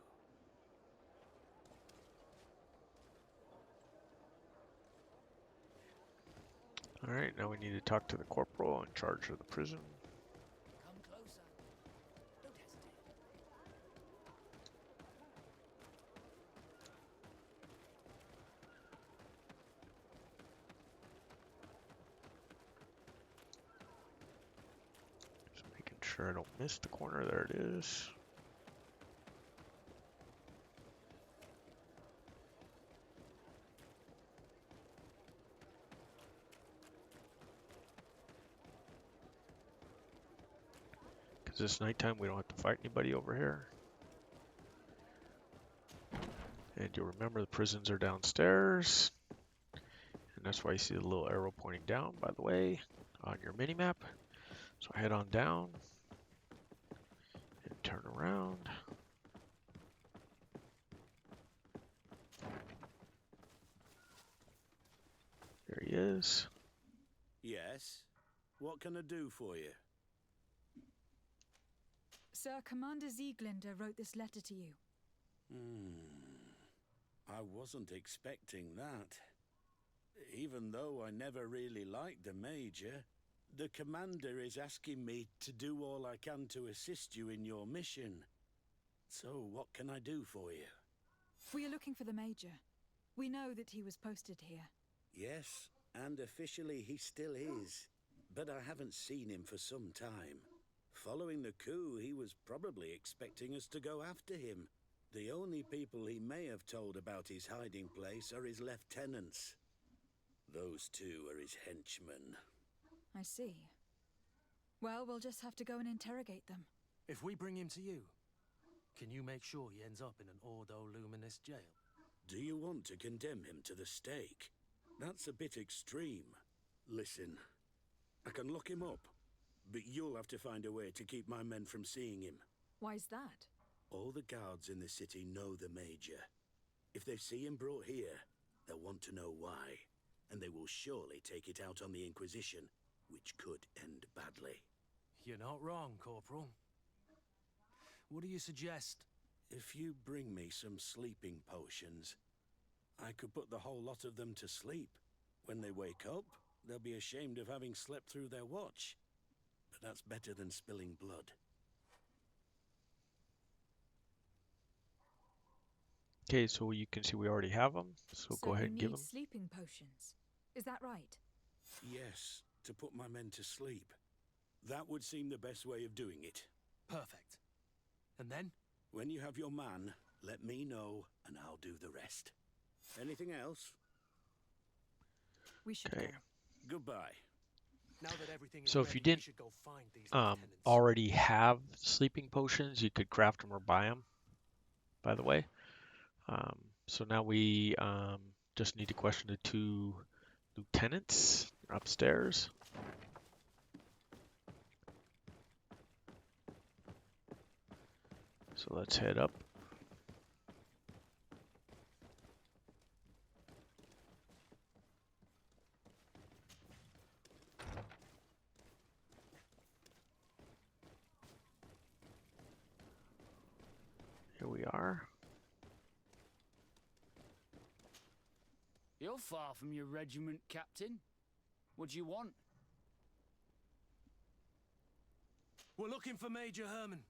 Alright, now we need to talk to the corporal in charge of the prison. Come closer. Don't hesitate. Just making sure I don't miss the corner. There it is. Because it's nighttime, we don't have to fight anybody over here. And you'll remember the prisons are downstairs. And that's why you see the little arrow pointing down, by the way, on your mini-map. So head on down. And turn around. There he is. Yes? What can I do for you? Sir, Commander Sieglinder wrote this letter to you. I wasn't expecting that. Even though I never really liked the Major, the Commander is asking me to do all I can to assist you in your mission. So, what can I do for you? We are looking for the Major. We know that he was posted here. Yes, and officially he still is. But I haven't seen him for some time. Following the coup, he was probably expecting us to go after him. The only people he may have told about his hiding place are his lieutenants. Those two are his henchmen. I see. Well, we'll just have to go and interrogate them. If we bring him to you, can you make sure he ends up in an Ordo Luminis jail? Do you want to condemn him to the stake? That's a bit extreme. Listen, I can lock him up, but you'll have to find a way to keep my men from seeing him. Why's that? All the guards in the city know the Major. If they see him brought here, they'll want to know why, and they will surely take it out on the Inquisition, which could end badly. You're not wrong, Corporal. What do you suggest? If you bring me some sleeping potions, I could put the whole lot of them to sleep. When they wake up, they'll be ashamed of having slept through their watch. But that's better than spilling blood. Okay, so you can see we already have them. So go ahead and give them. Sleeping potions. Is that right? Yes, to put my men to sleep. That would seem the best way of doing it. Perfect. And then? When you have your man, let me know and I'll do the rest. Anything else? We should go. Goodbye. Now that everything is So if ready, you we didn't should go find these lieutenants. already have sleeping potions, you could craft them or buy them, by the way. So now we just need to question the 2 lieutenants upstairs. So let's head up. Here we are. You're far from your regiment, Captain. What do you want? We're looking for Major Herman.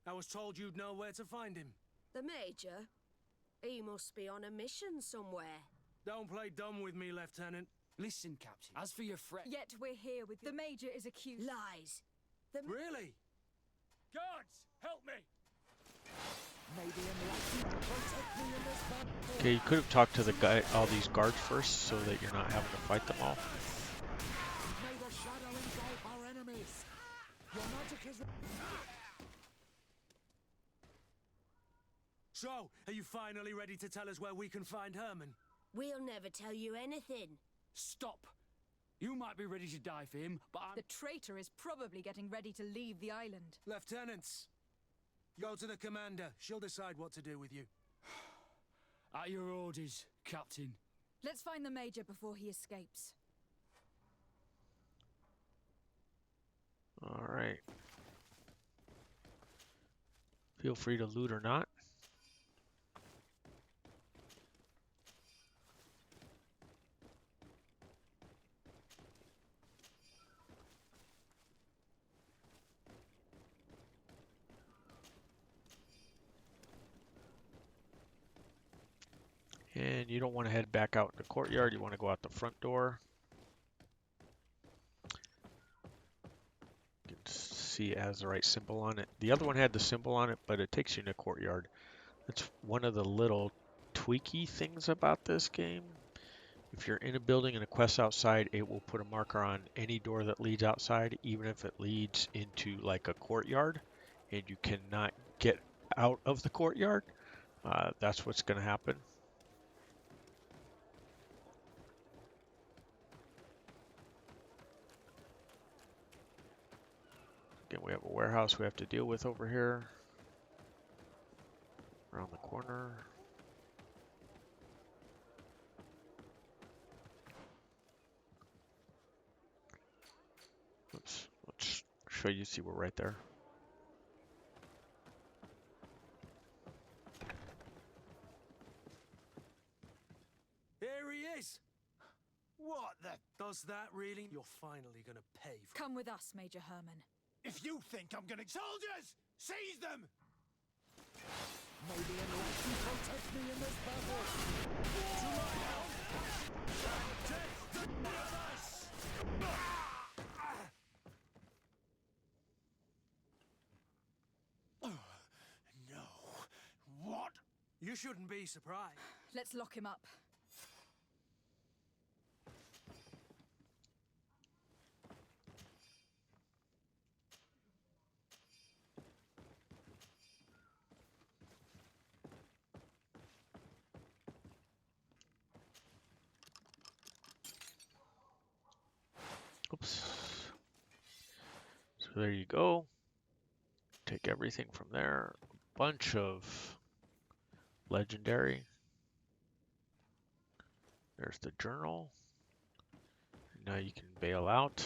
I was told you'd know where to find him. The Major? He must be on a mission somewhere. Don't play dumb with me, Lieutenant. Listen, Captain, as for your threat... Yet we're here with the Major is accused. Lies. Really? Guards, help me! Okay, you could have talked to the guy, all these guards first, so that you're not having to fight them all. May the shadow engulf our enemies. Your magic is... So, are you finally ready to tell us where we can find Herman? We'll never tell you anything. Stop! You might be ready to die for him, but I'm... The traitor is probably getting ready to leave the island. Lieutenants, go to the commander. She'll decide what to do with you. At your orders, Captain. Let's find the Major before he escapes. All right. Feel free to loot or not. And you don't want to head back out in the courtyard. You want to go out the front door. You can see it has the right symbol on it. The other one had the symbol on it, but it takes you in the courtyard. That's one of the little tweaky things about this game. If you're in a building and a quest outside, it will put a marker on any door that leads outside, even if it leads into like a courtyard, and you cannot get out of the courtyard. That's what's going to happen. Again, we have a warehouse we have to deal with over here. Around the corner. Let's show you, see we're right there. Here he is! What the... Does that really... You're finally gonna pay for... Come with us, Major Herman. If you think I'm gonna... Soldiers! Seize them! May the enlightened protect me in this battle. To my help! Take the brothers! No. What? You shouldn't be surprised. Let's lock him up. Oops. So there you go. Take everything from there. A bunch of legendary. There's the journal. And now you can bail out.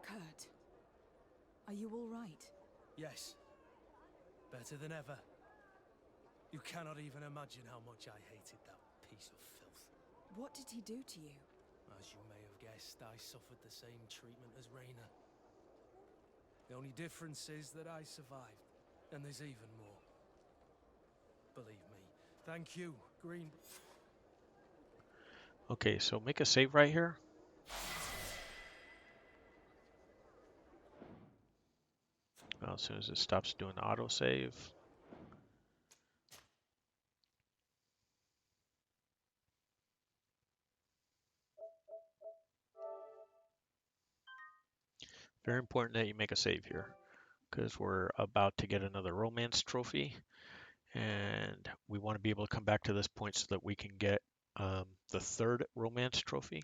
Kurt, are you all right? Yes. Better than ever. You cannot even imagine how much I hated that piece of filth. What did he do to you? As you may have guessed, I suffered the same treatment as Raina. The only difference is that I survived, and there's even more. Believe me. Thank you, Green. Okay, so make a save right here. Well, as soon as it stops doing the autosave. Very important that you make a save here, because we're about to get another romance trophy, and we want to be able to come back to this point so that we can get the third romance trophy.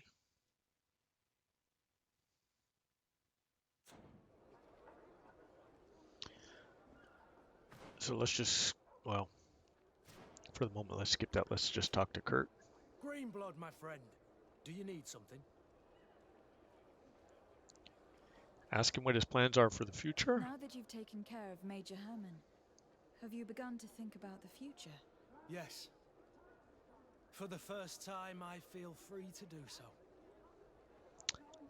So let's just, well, for the moment, let's skip that. Let's just talk to Kurt. Greenblood, my friend. Do you need something? Ask him what his plans are for the future. Now that you've taken care of Major Herman, have you begun to think about the future? Yes. For the first time, I feel free to do so.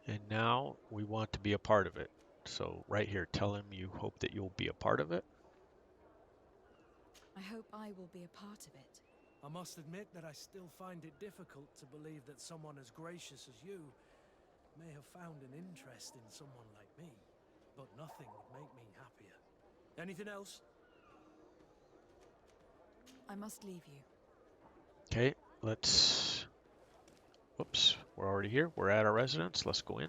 And now we want to be a part of it. So right here, tell him you hope that you'll be a part of it. I hope I will be a part of it. I must admit that I still find it difficult to believe that someone as gracious as you may have found an interest in someone like me. But nothing would make me happier. Anything else? I must leave you. Okay, let's... Whoops, we're already here. We're at our residence. Let's go in.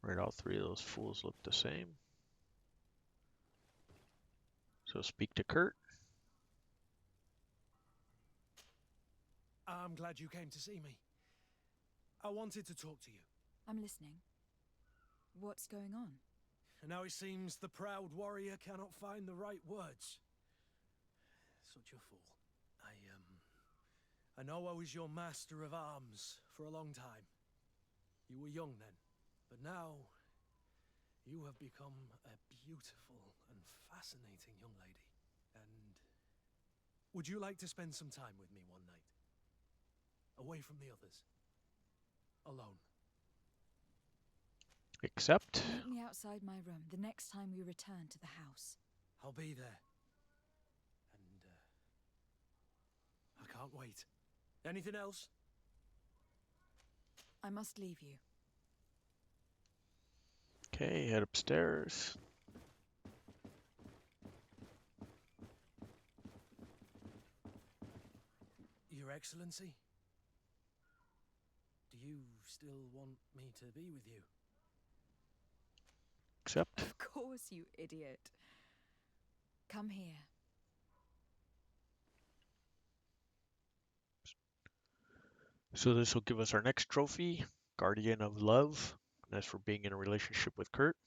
Right, all three of those fools look the same. So speak to Kurt. I'm glad you came to see me. I wanted to talk to you. I'm listening. What's going on? Now it seems the proud warrior cannot find the right words. Such a fool. I know I was your master of arms for a long time. You were young then, but now you have become a beautiful and fascinating young lady. And would you like to spend some time with me one night? Away from the others. Alone. Accept. Meet me outside my room the next time we return to the house. I'll be there. And I can't wait. Anything else? I must leave you. Okay, head upstairs. Your Excellency? Do you still want me to be with you? Accept. Of course, you idiot. Come here. So this will give us our next trophy, Guardian of Love. And that's for being in a relationship with Kurt.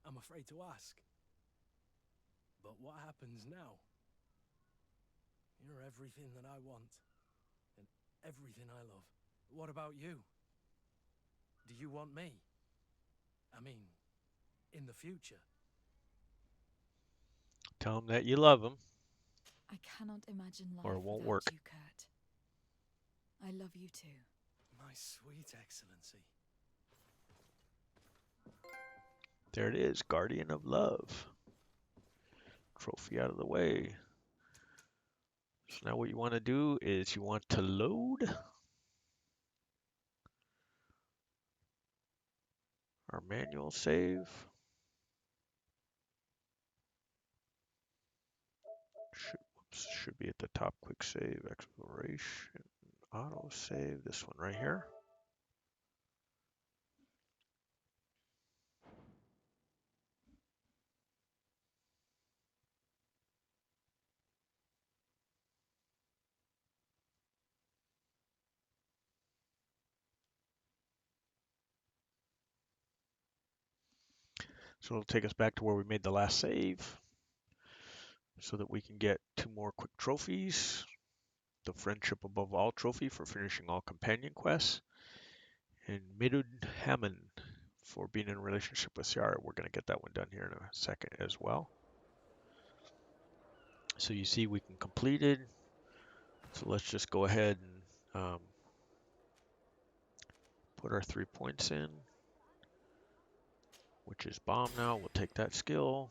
I'm afraid to ask. But what happens now? You're everything that I want. And everything I love. What about you? Do you want me? I mean, in the future. Tell him that you love him. I cannot imagine life Or it won't without work. you, Kurt. I love you too. My sweet Excellency. There it is, Guardian of Love. Trophy out of the way. So now what you want to do is you want to load our manual save. Should be at the top. Quick save, exploration, auto save. This one right here. So it'll take us back to where we made the last save so that we can get 2 more quick trophies. The Friendship Above All trophy for finishing all companion quests, and Minundhanem for being in a relationship with Siora. We're going to get that one done here in a second as well. So you see we can complete it. So let's just go ahead and our 3 points in, which is bomb now. We'll take that skill.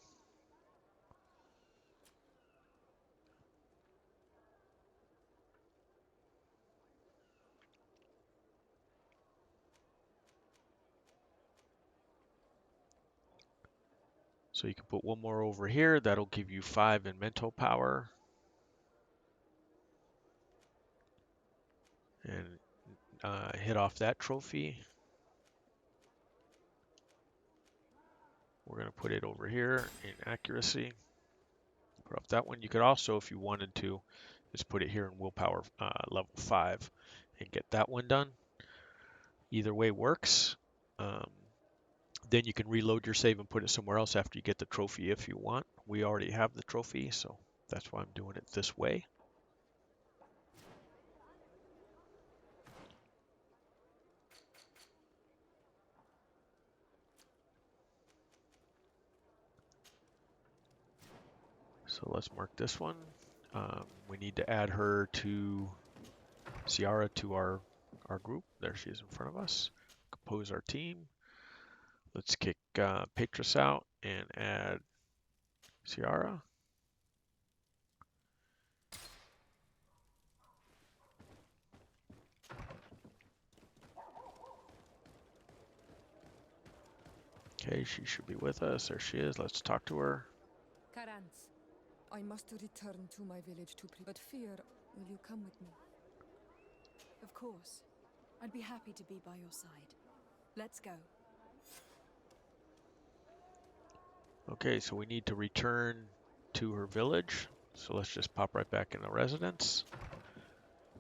So you can put one more over here. That'll give you 5 in mental power. And hit off that trophy. We're going to put it over here in accuracy. Put off that one. You could also, if you wanted to, just put it here in willpower level 5 and get that one done. Either way works. Then you can reload your save and put it somewhere else after you get the trophy if you want. We already have the trophy, so that's why I'm doing it this way. So let's mark this one. We need to add her to Siora to our group. There she is in front of us. Compose our team. Let's kick Petrus out and add Siora. Okay, she should be with us. There she is. Let's talk to her. Karans, I must return to my village to but fear. Will you come with me? Of course. I'd be happy to be by your side. Let's go. Okay, so we need to return to her village. So let's just pop right back in the residence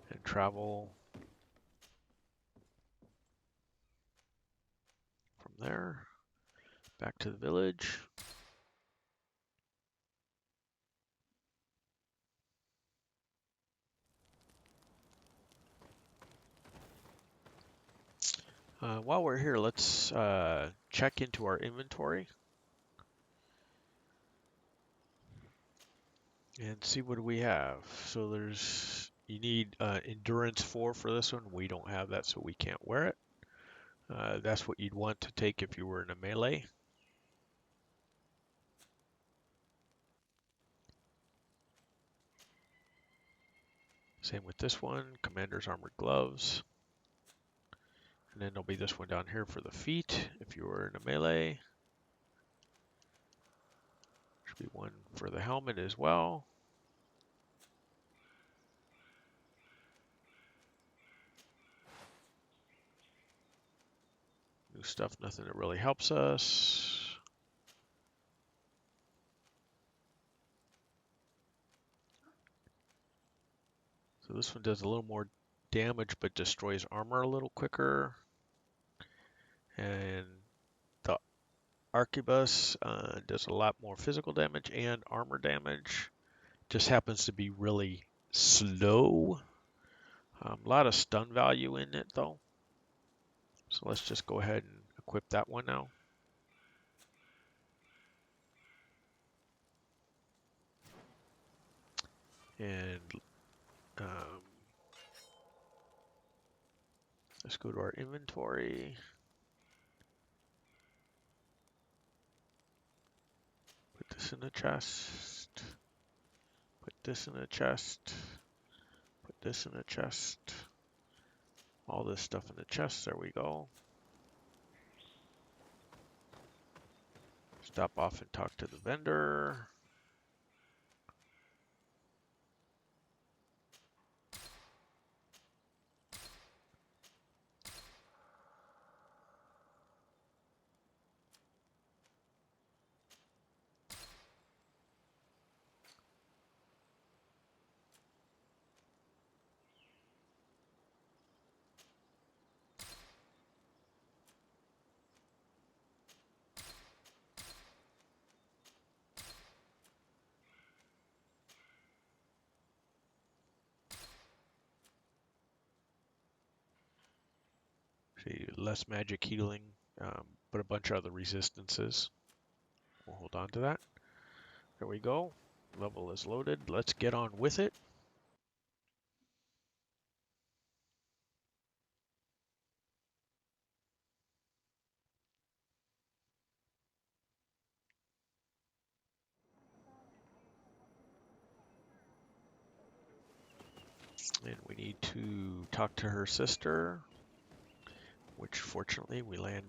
and travel from there back to the village. While we're here, let's check into our inventory and see what we have. So you need endurance 4 for this one. We don't have that, so we can't wear it. That's what you'd want to take if you were in a melee. Same with this one, Commander's Armored Gloves. And then there'll be this one down here for the feet if you were in a melee. Should be one for the helmet as well. New stuff, nothing that really helps us. So this one does a little more damage but destroys armor a little quicker. And the Arquebus does a lot more physical damage and armor damage. Just happens to be really slow. A lot of stun value in it though. So let's just go ahead and equip that one now. And let's go to our inventory. Put this in the chest. Put this in the chest. Put this in the chest. All this stuff in the chest. There we go. Stop off and talk to the vendor. See, less magic healing, but a bunch of other resistances. We'll hold on to that. There we go. Level is loaded. Let's get on with it. need to talk to her sister, which fortunately we land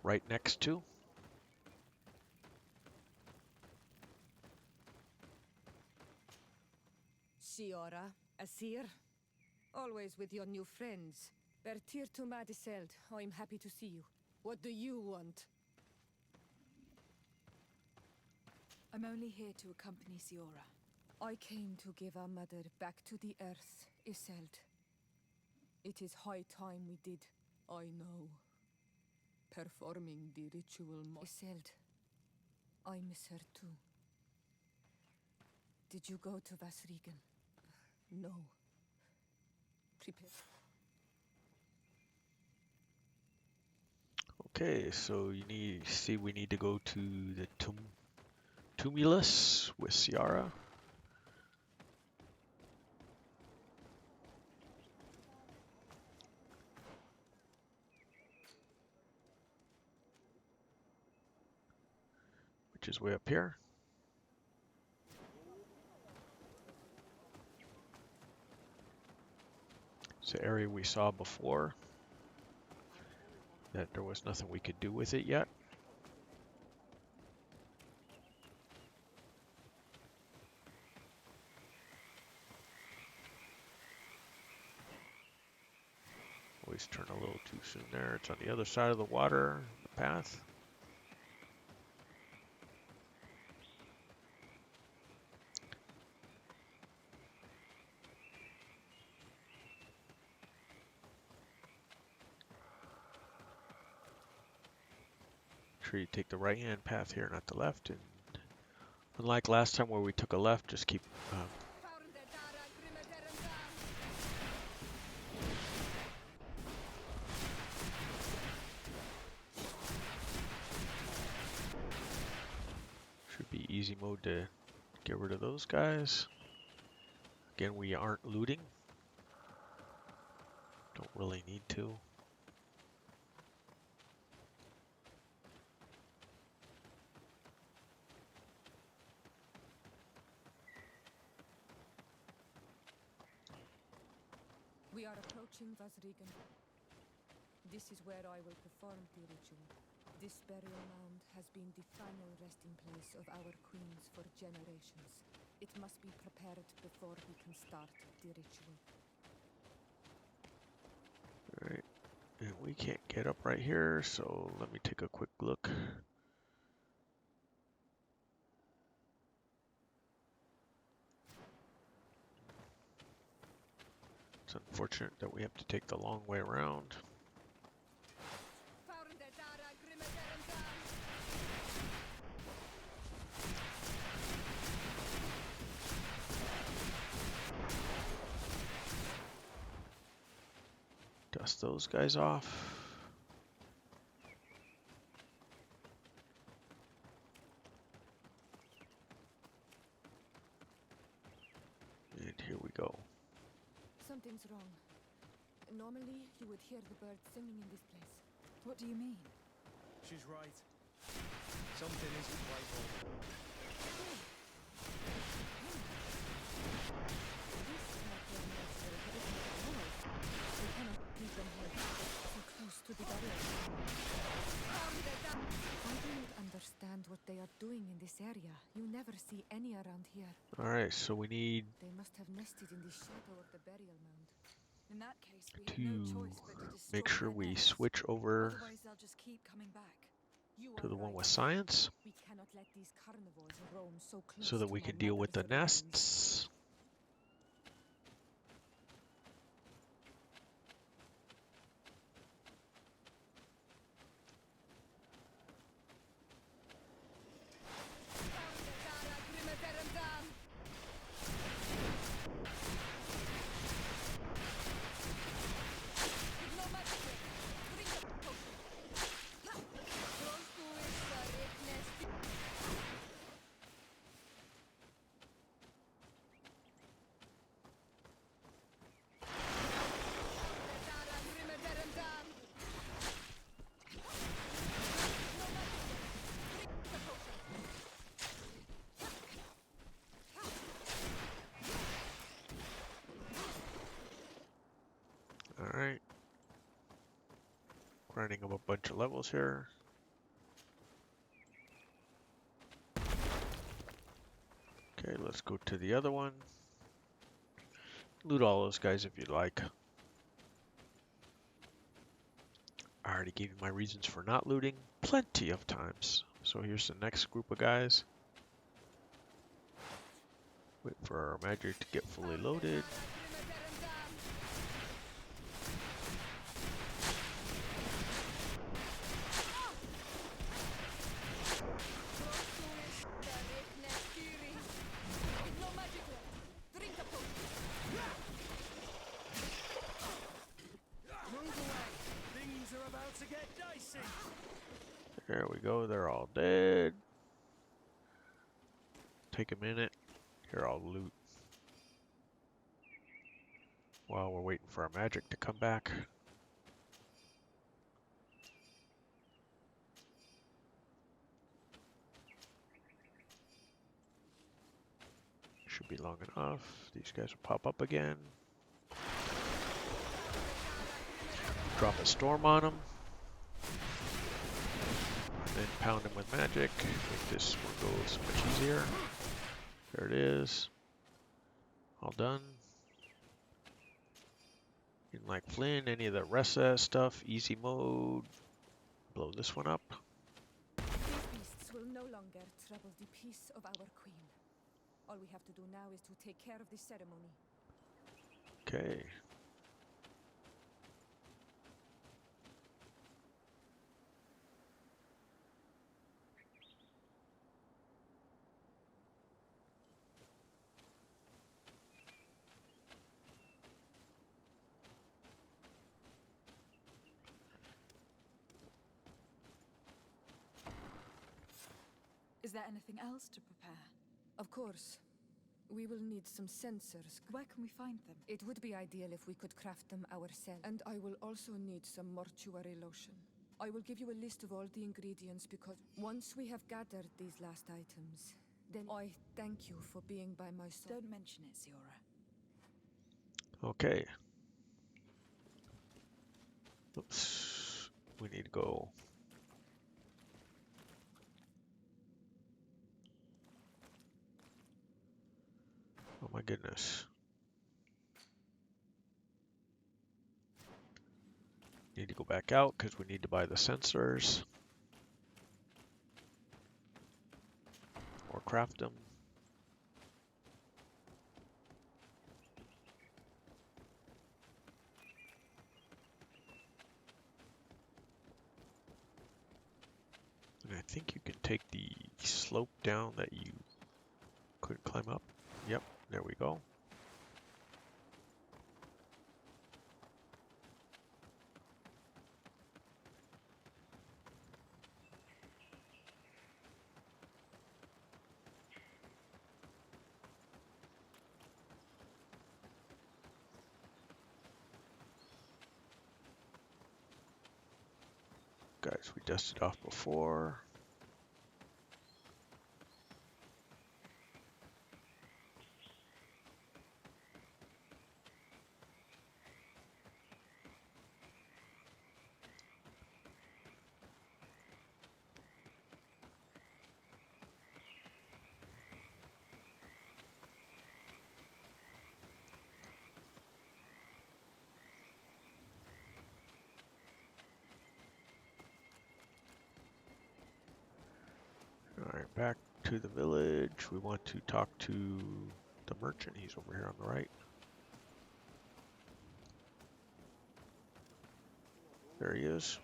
right next to. Siora, Asir, always with your new friends. Bertir to Madiseld, I'm happy to see you. What do you want? I'm only here to accompany Siora. I came to give our mother back to the earth, Iselt. It is high time we did, I know. Performing the ritual Iselt, I miss her too. Did you go to Vasrigan? No. Prepare. Okay, so we need to go to the Tumulus with Siora. Which is way up here. It's the area we saw before. That there was nothing we could do with it yet. Always turn a little too soon there. It's on the other side of the water, the path. Make sure you take the right-hand path here, not the left. And unlike last time where we took a left, just keep should be easy mode to get rid of those guys. Again, we aren't looting. Don't really need to. We are approaching Vasrigan. This is where I will perform the ritual. This burial mound has been the final resting place of our queens for generations. It must be prepared before we can start the ritual. Alright, and we can't get up right here, so let me take a quick look. It's unfortunate that we have to take the long way around. Dust those guys off. And here we go. Something's wrong. Normally, you would hear the birds singing in this place. What do you mean? She's right. Something isn't quite right. To the barrier. I do not understand what they are doing in this area. You never see any around here. Alright, so we need They must have nested in the shadow of the burial mound. In that case, we to have no choice but to destroy make sure their we nests. switch over Otherwise, they'll just keep coming back. to the one with science We cannot let these carnivores roam so close so that to we my can deal with the mother's remains. nests. running up a bunch of levels here. Okay, let's go to the other one. Loot all those guys if you'd like. I already gave you my reasons for not looting plenty of times. So here's the next group of guys. Wait for our magic to get fully loaded. There we go, they're all dead. Take a minute. Here, I'll loot while we're waiting for our magic to come back. Should be long enough. These guys will pop up again. Drop a storm on them. Then pound them with magic. Make this one go so much easier. There it is. All done. In like Flynn, any of the rest of that stuff, easy mode. Blow this one up. These beasts will no longer trouble the peace of our queen. All we have to do now is to take care of the ceremony. Okay. Is there anything else to prepare? Of course. We will need some sensors. Where can we find them? It would be ideal if we could craft them ourselves. And I will also need some mortuary lotion. I will give you a list of all the ingredients because once we have gathered these last items, then I thank you for being by my side. Don't mention it, Siora. Okay. Oops. We need to go. Oh my goodness. Need to go back out because we need to buy the sensors. Or craft them. And I think you can take the slope down that you couldn't climb up. Yep, there we go. Guys, we dusted off before. Alright, back to the village. We want to talk to the merchant. He's over here on the right. There he is.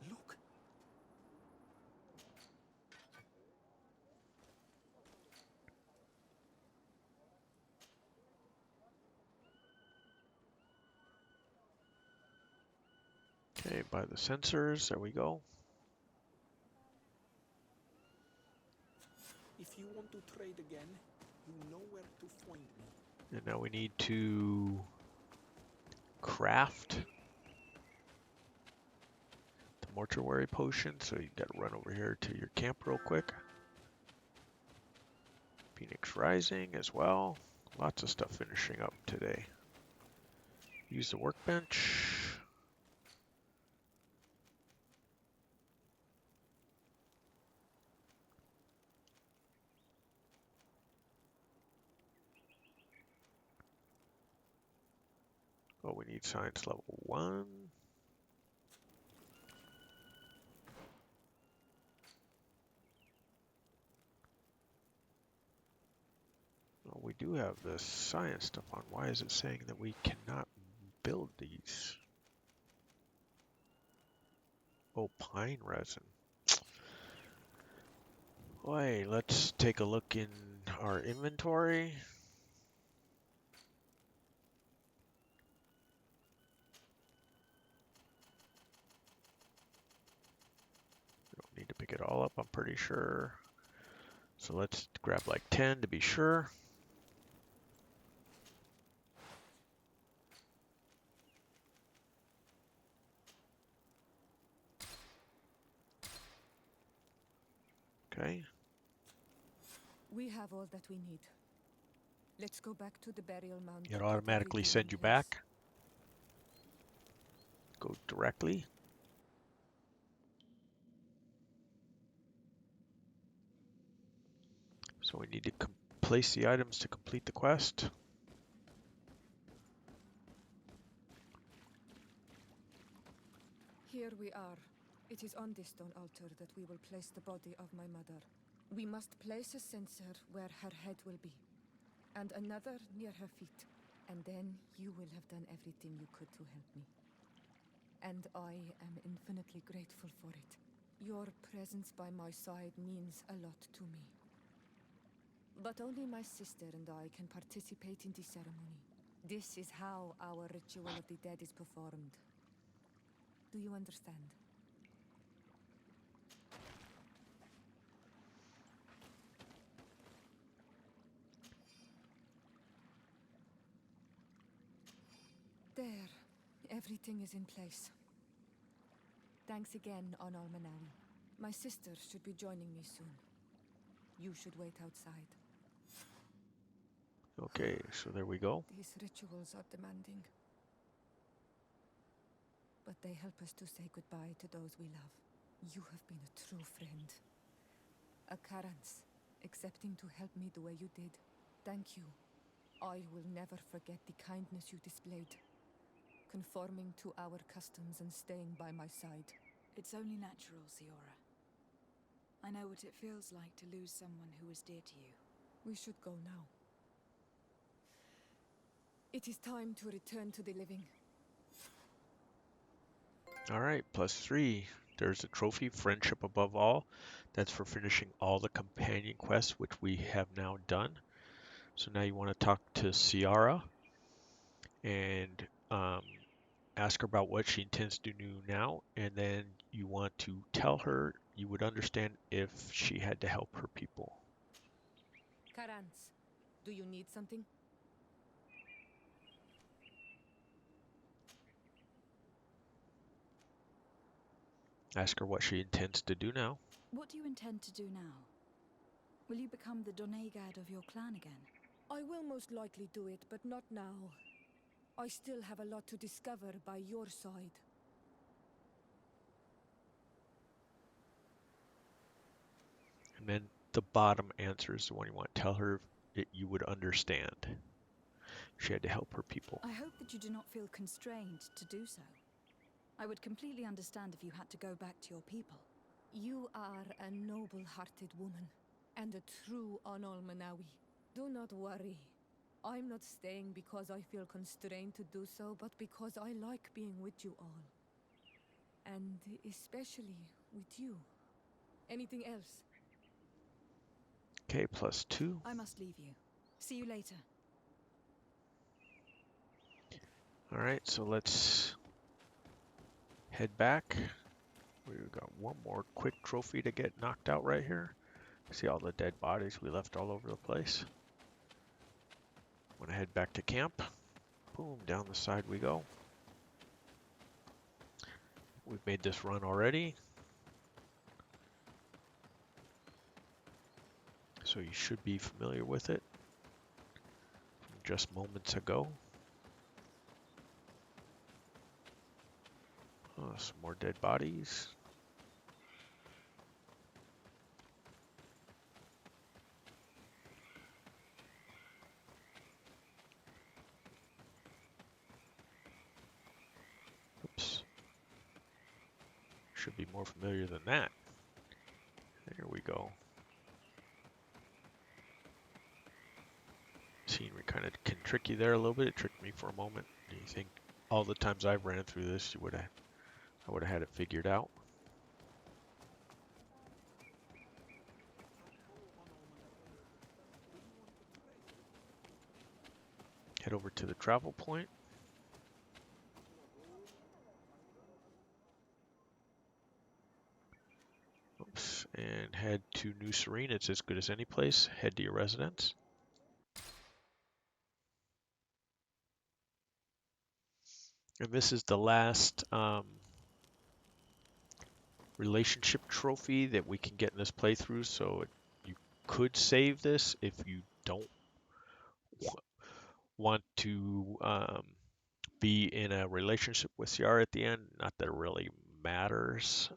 Look. Okay, by the sensors. There we go. If you want to trade again, you know where to find me. And now we need to craft the mortuary potion. So you got to run over here to your camp real quick. Phoenix Rising as well. Lots of stuff finishing up today. Use the workbench. Oh, we need science level 1. Well, we do have the science stuff on. Why is it saying that we cannot build these? Oh, pine resin. Wait, let's take a look in our inventory. We don't need to pick it all up, I'm pretty sure. So let's grab like 10 to be sure. Okay. We have all that we need. Let's go back to the burial mound. It automatically send you back. Go directly. So we need to place the items to complete the quest. Here we are. It is on this stone altar that we will place the body of my mother. We must place a censer where her head will be, and another near her feet. And then you will have done everything you could to help me. And I am infinitely grateful for it. Your presence by my side means a lot to me. But only my sister and I can participate in the ceremony. This is how our ritual of the dead is performed. Do you understand? There. Everything is in place. Thanks again, Onal Manawi. My sister should be joining me soon. You should wait outside. Okay, so there we go. These rituals are demanding. But they help us to say goodbye to those we love. You have been a true friend. A Karans, accepting to help me the way you did. Thank you. I will never forget the kindness you displayed. Conforming to our customs and staying by my side. It's only natural, Siora. I know what it feels like to lose someone who was dear to you. We should go now. It is time to return to the living. All right, +3. There's a trophy, Friendship Above All. That's for finishing all the companion quests, which we have now done. So now you want to talk to Siora and ask her about what she intends to do now, and then you want to tell her you would understand if she had to help her people. Karans, do you need something? Ask her what she intends to do now. What do you intend to do now? Will you become the Donegad of your clan again? I will most likely do it, but not now. I still have a lot to discover by your side. And then the bottom answer is the one you want. Tell her that you would understand. She had to help her people. I hope that you do not feel constrained to do so. I would completely understand if you had to go back to your people. You are a noble-hearted woman, and a true Onal Manawi. Do not worry. I'm not staying because I feel constrained to do so, but because I like being with you all. And especially with you. Anything else? Okay, +2. I must leave you. See you later. All right, so let's head back. We've got one more quick trophy to get knocked out right here. See all the dead bodies we left all over the place. Want to head back to camp. Boom, down the side we go. We've made this run already, so you should be familiar with it from just moments ago. Oh, some more dead bodies. Oops. Should be more familiar than that. There we go. Scenery kind of can trick you there a little bit. It tricked me for a moment. Do you think all the times I've ran through this, I would have had it figured out? Head over to the travel point. Oops, and head to New Serene. It's as good as any place. Head to your residence. And this is the last relationship trophy that we can get in this playthrough. So you could save this if you don't want to be in a relationship with Siora at the end. Not that it really matters.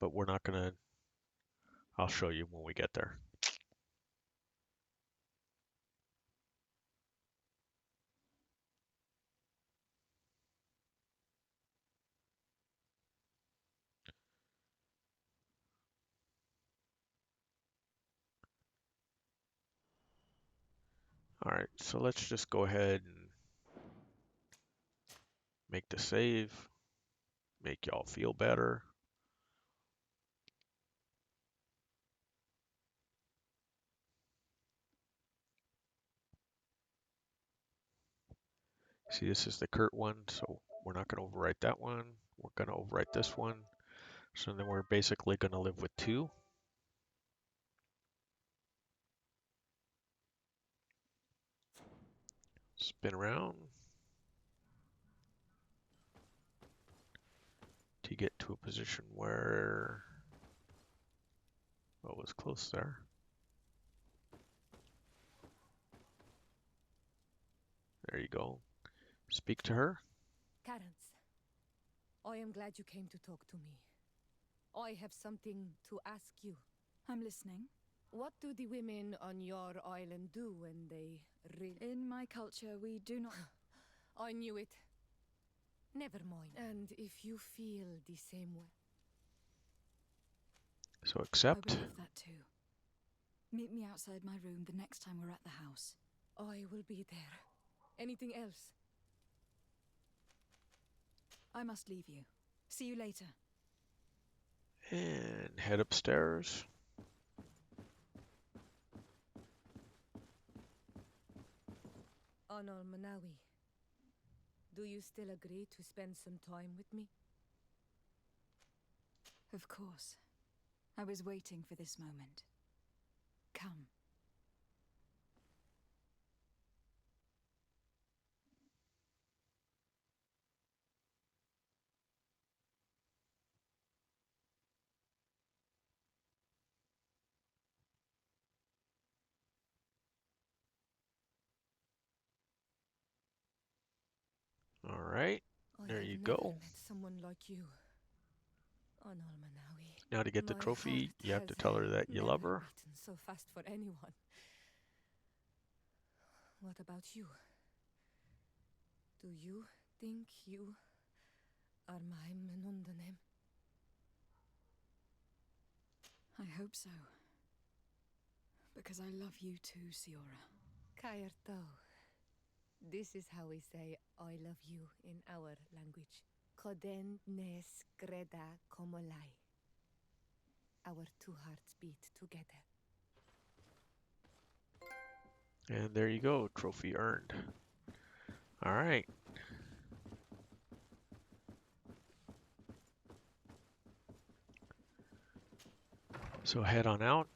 But we're not going to, I'll show you when we get there. All right, so let's just go ahead and make the save, make y'all feel better. See, this is the Kurt one, so we're not going to overwrite that one. We're going to overwrite this one. So then we're basically going to live with 2. Spin around to get to a position where, well, it was close there. There you go. Speak to her. Terence, I am glad you came to talk to me. I have something to ask you. I'm listening. What do the women on your island do when they In my culture, we do not... I knew it. Never mind. And if you feel the same way... So accept. I believe that too. Meet me outside my room the next time we're at the house. I will be there. Anything else? I must leave you. See you later. And head upstairs. Honor Manawi, do you still agree to spend some time with me? Of course. I was waiting for this moment. Come. All right, there you go. I have never met someone like you. Honor Manawi. Now to get the My trophy, heart you have to has tell her that you love never her. beaten so fast for anyone. What about you? Do you think you are my Minundhanem? I hope so. Because I love you too, Siora. Kairto. This is how we say I love you in our language. Koden nes greda komolai. Our 2 hearts beat together. And there you go, trophy earned. All right. So head on out.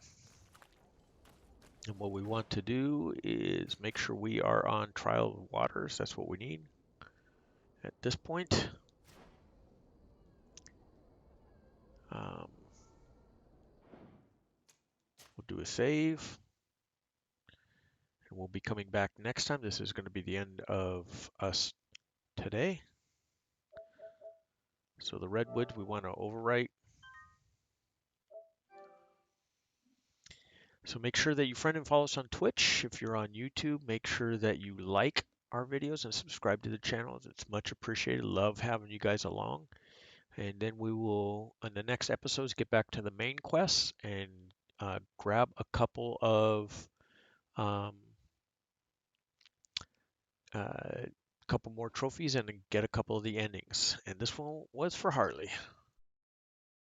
And what we want to do is make sure we are on trial waters. That's what we need at this point. We'll do a save. And we'll be coming back next time. This is going to be the end of us today. So the redwoods we want to overwrite. So make sure that you friend and follow us on Twitch. If you're on YouTube, make sure that you like our videos and subscribe to the channel. It's much appreciated. Love having you guys along. And then we will, on the next episodes, get back to the main quests and grab a couple of couple more trophies and get a couple of the endings. And this one was for Harley.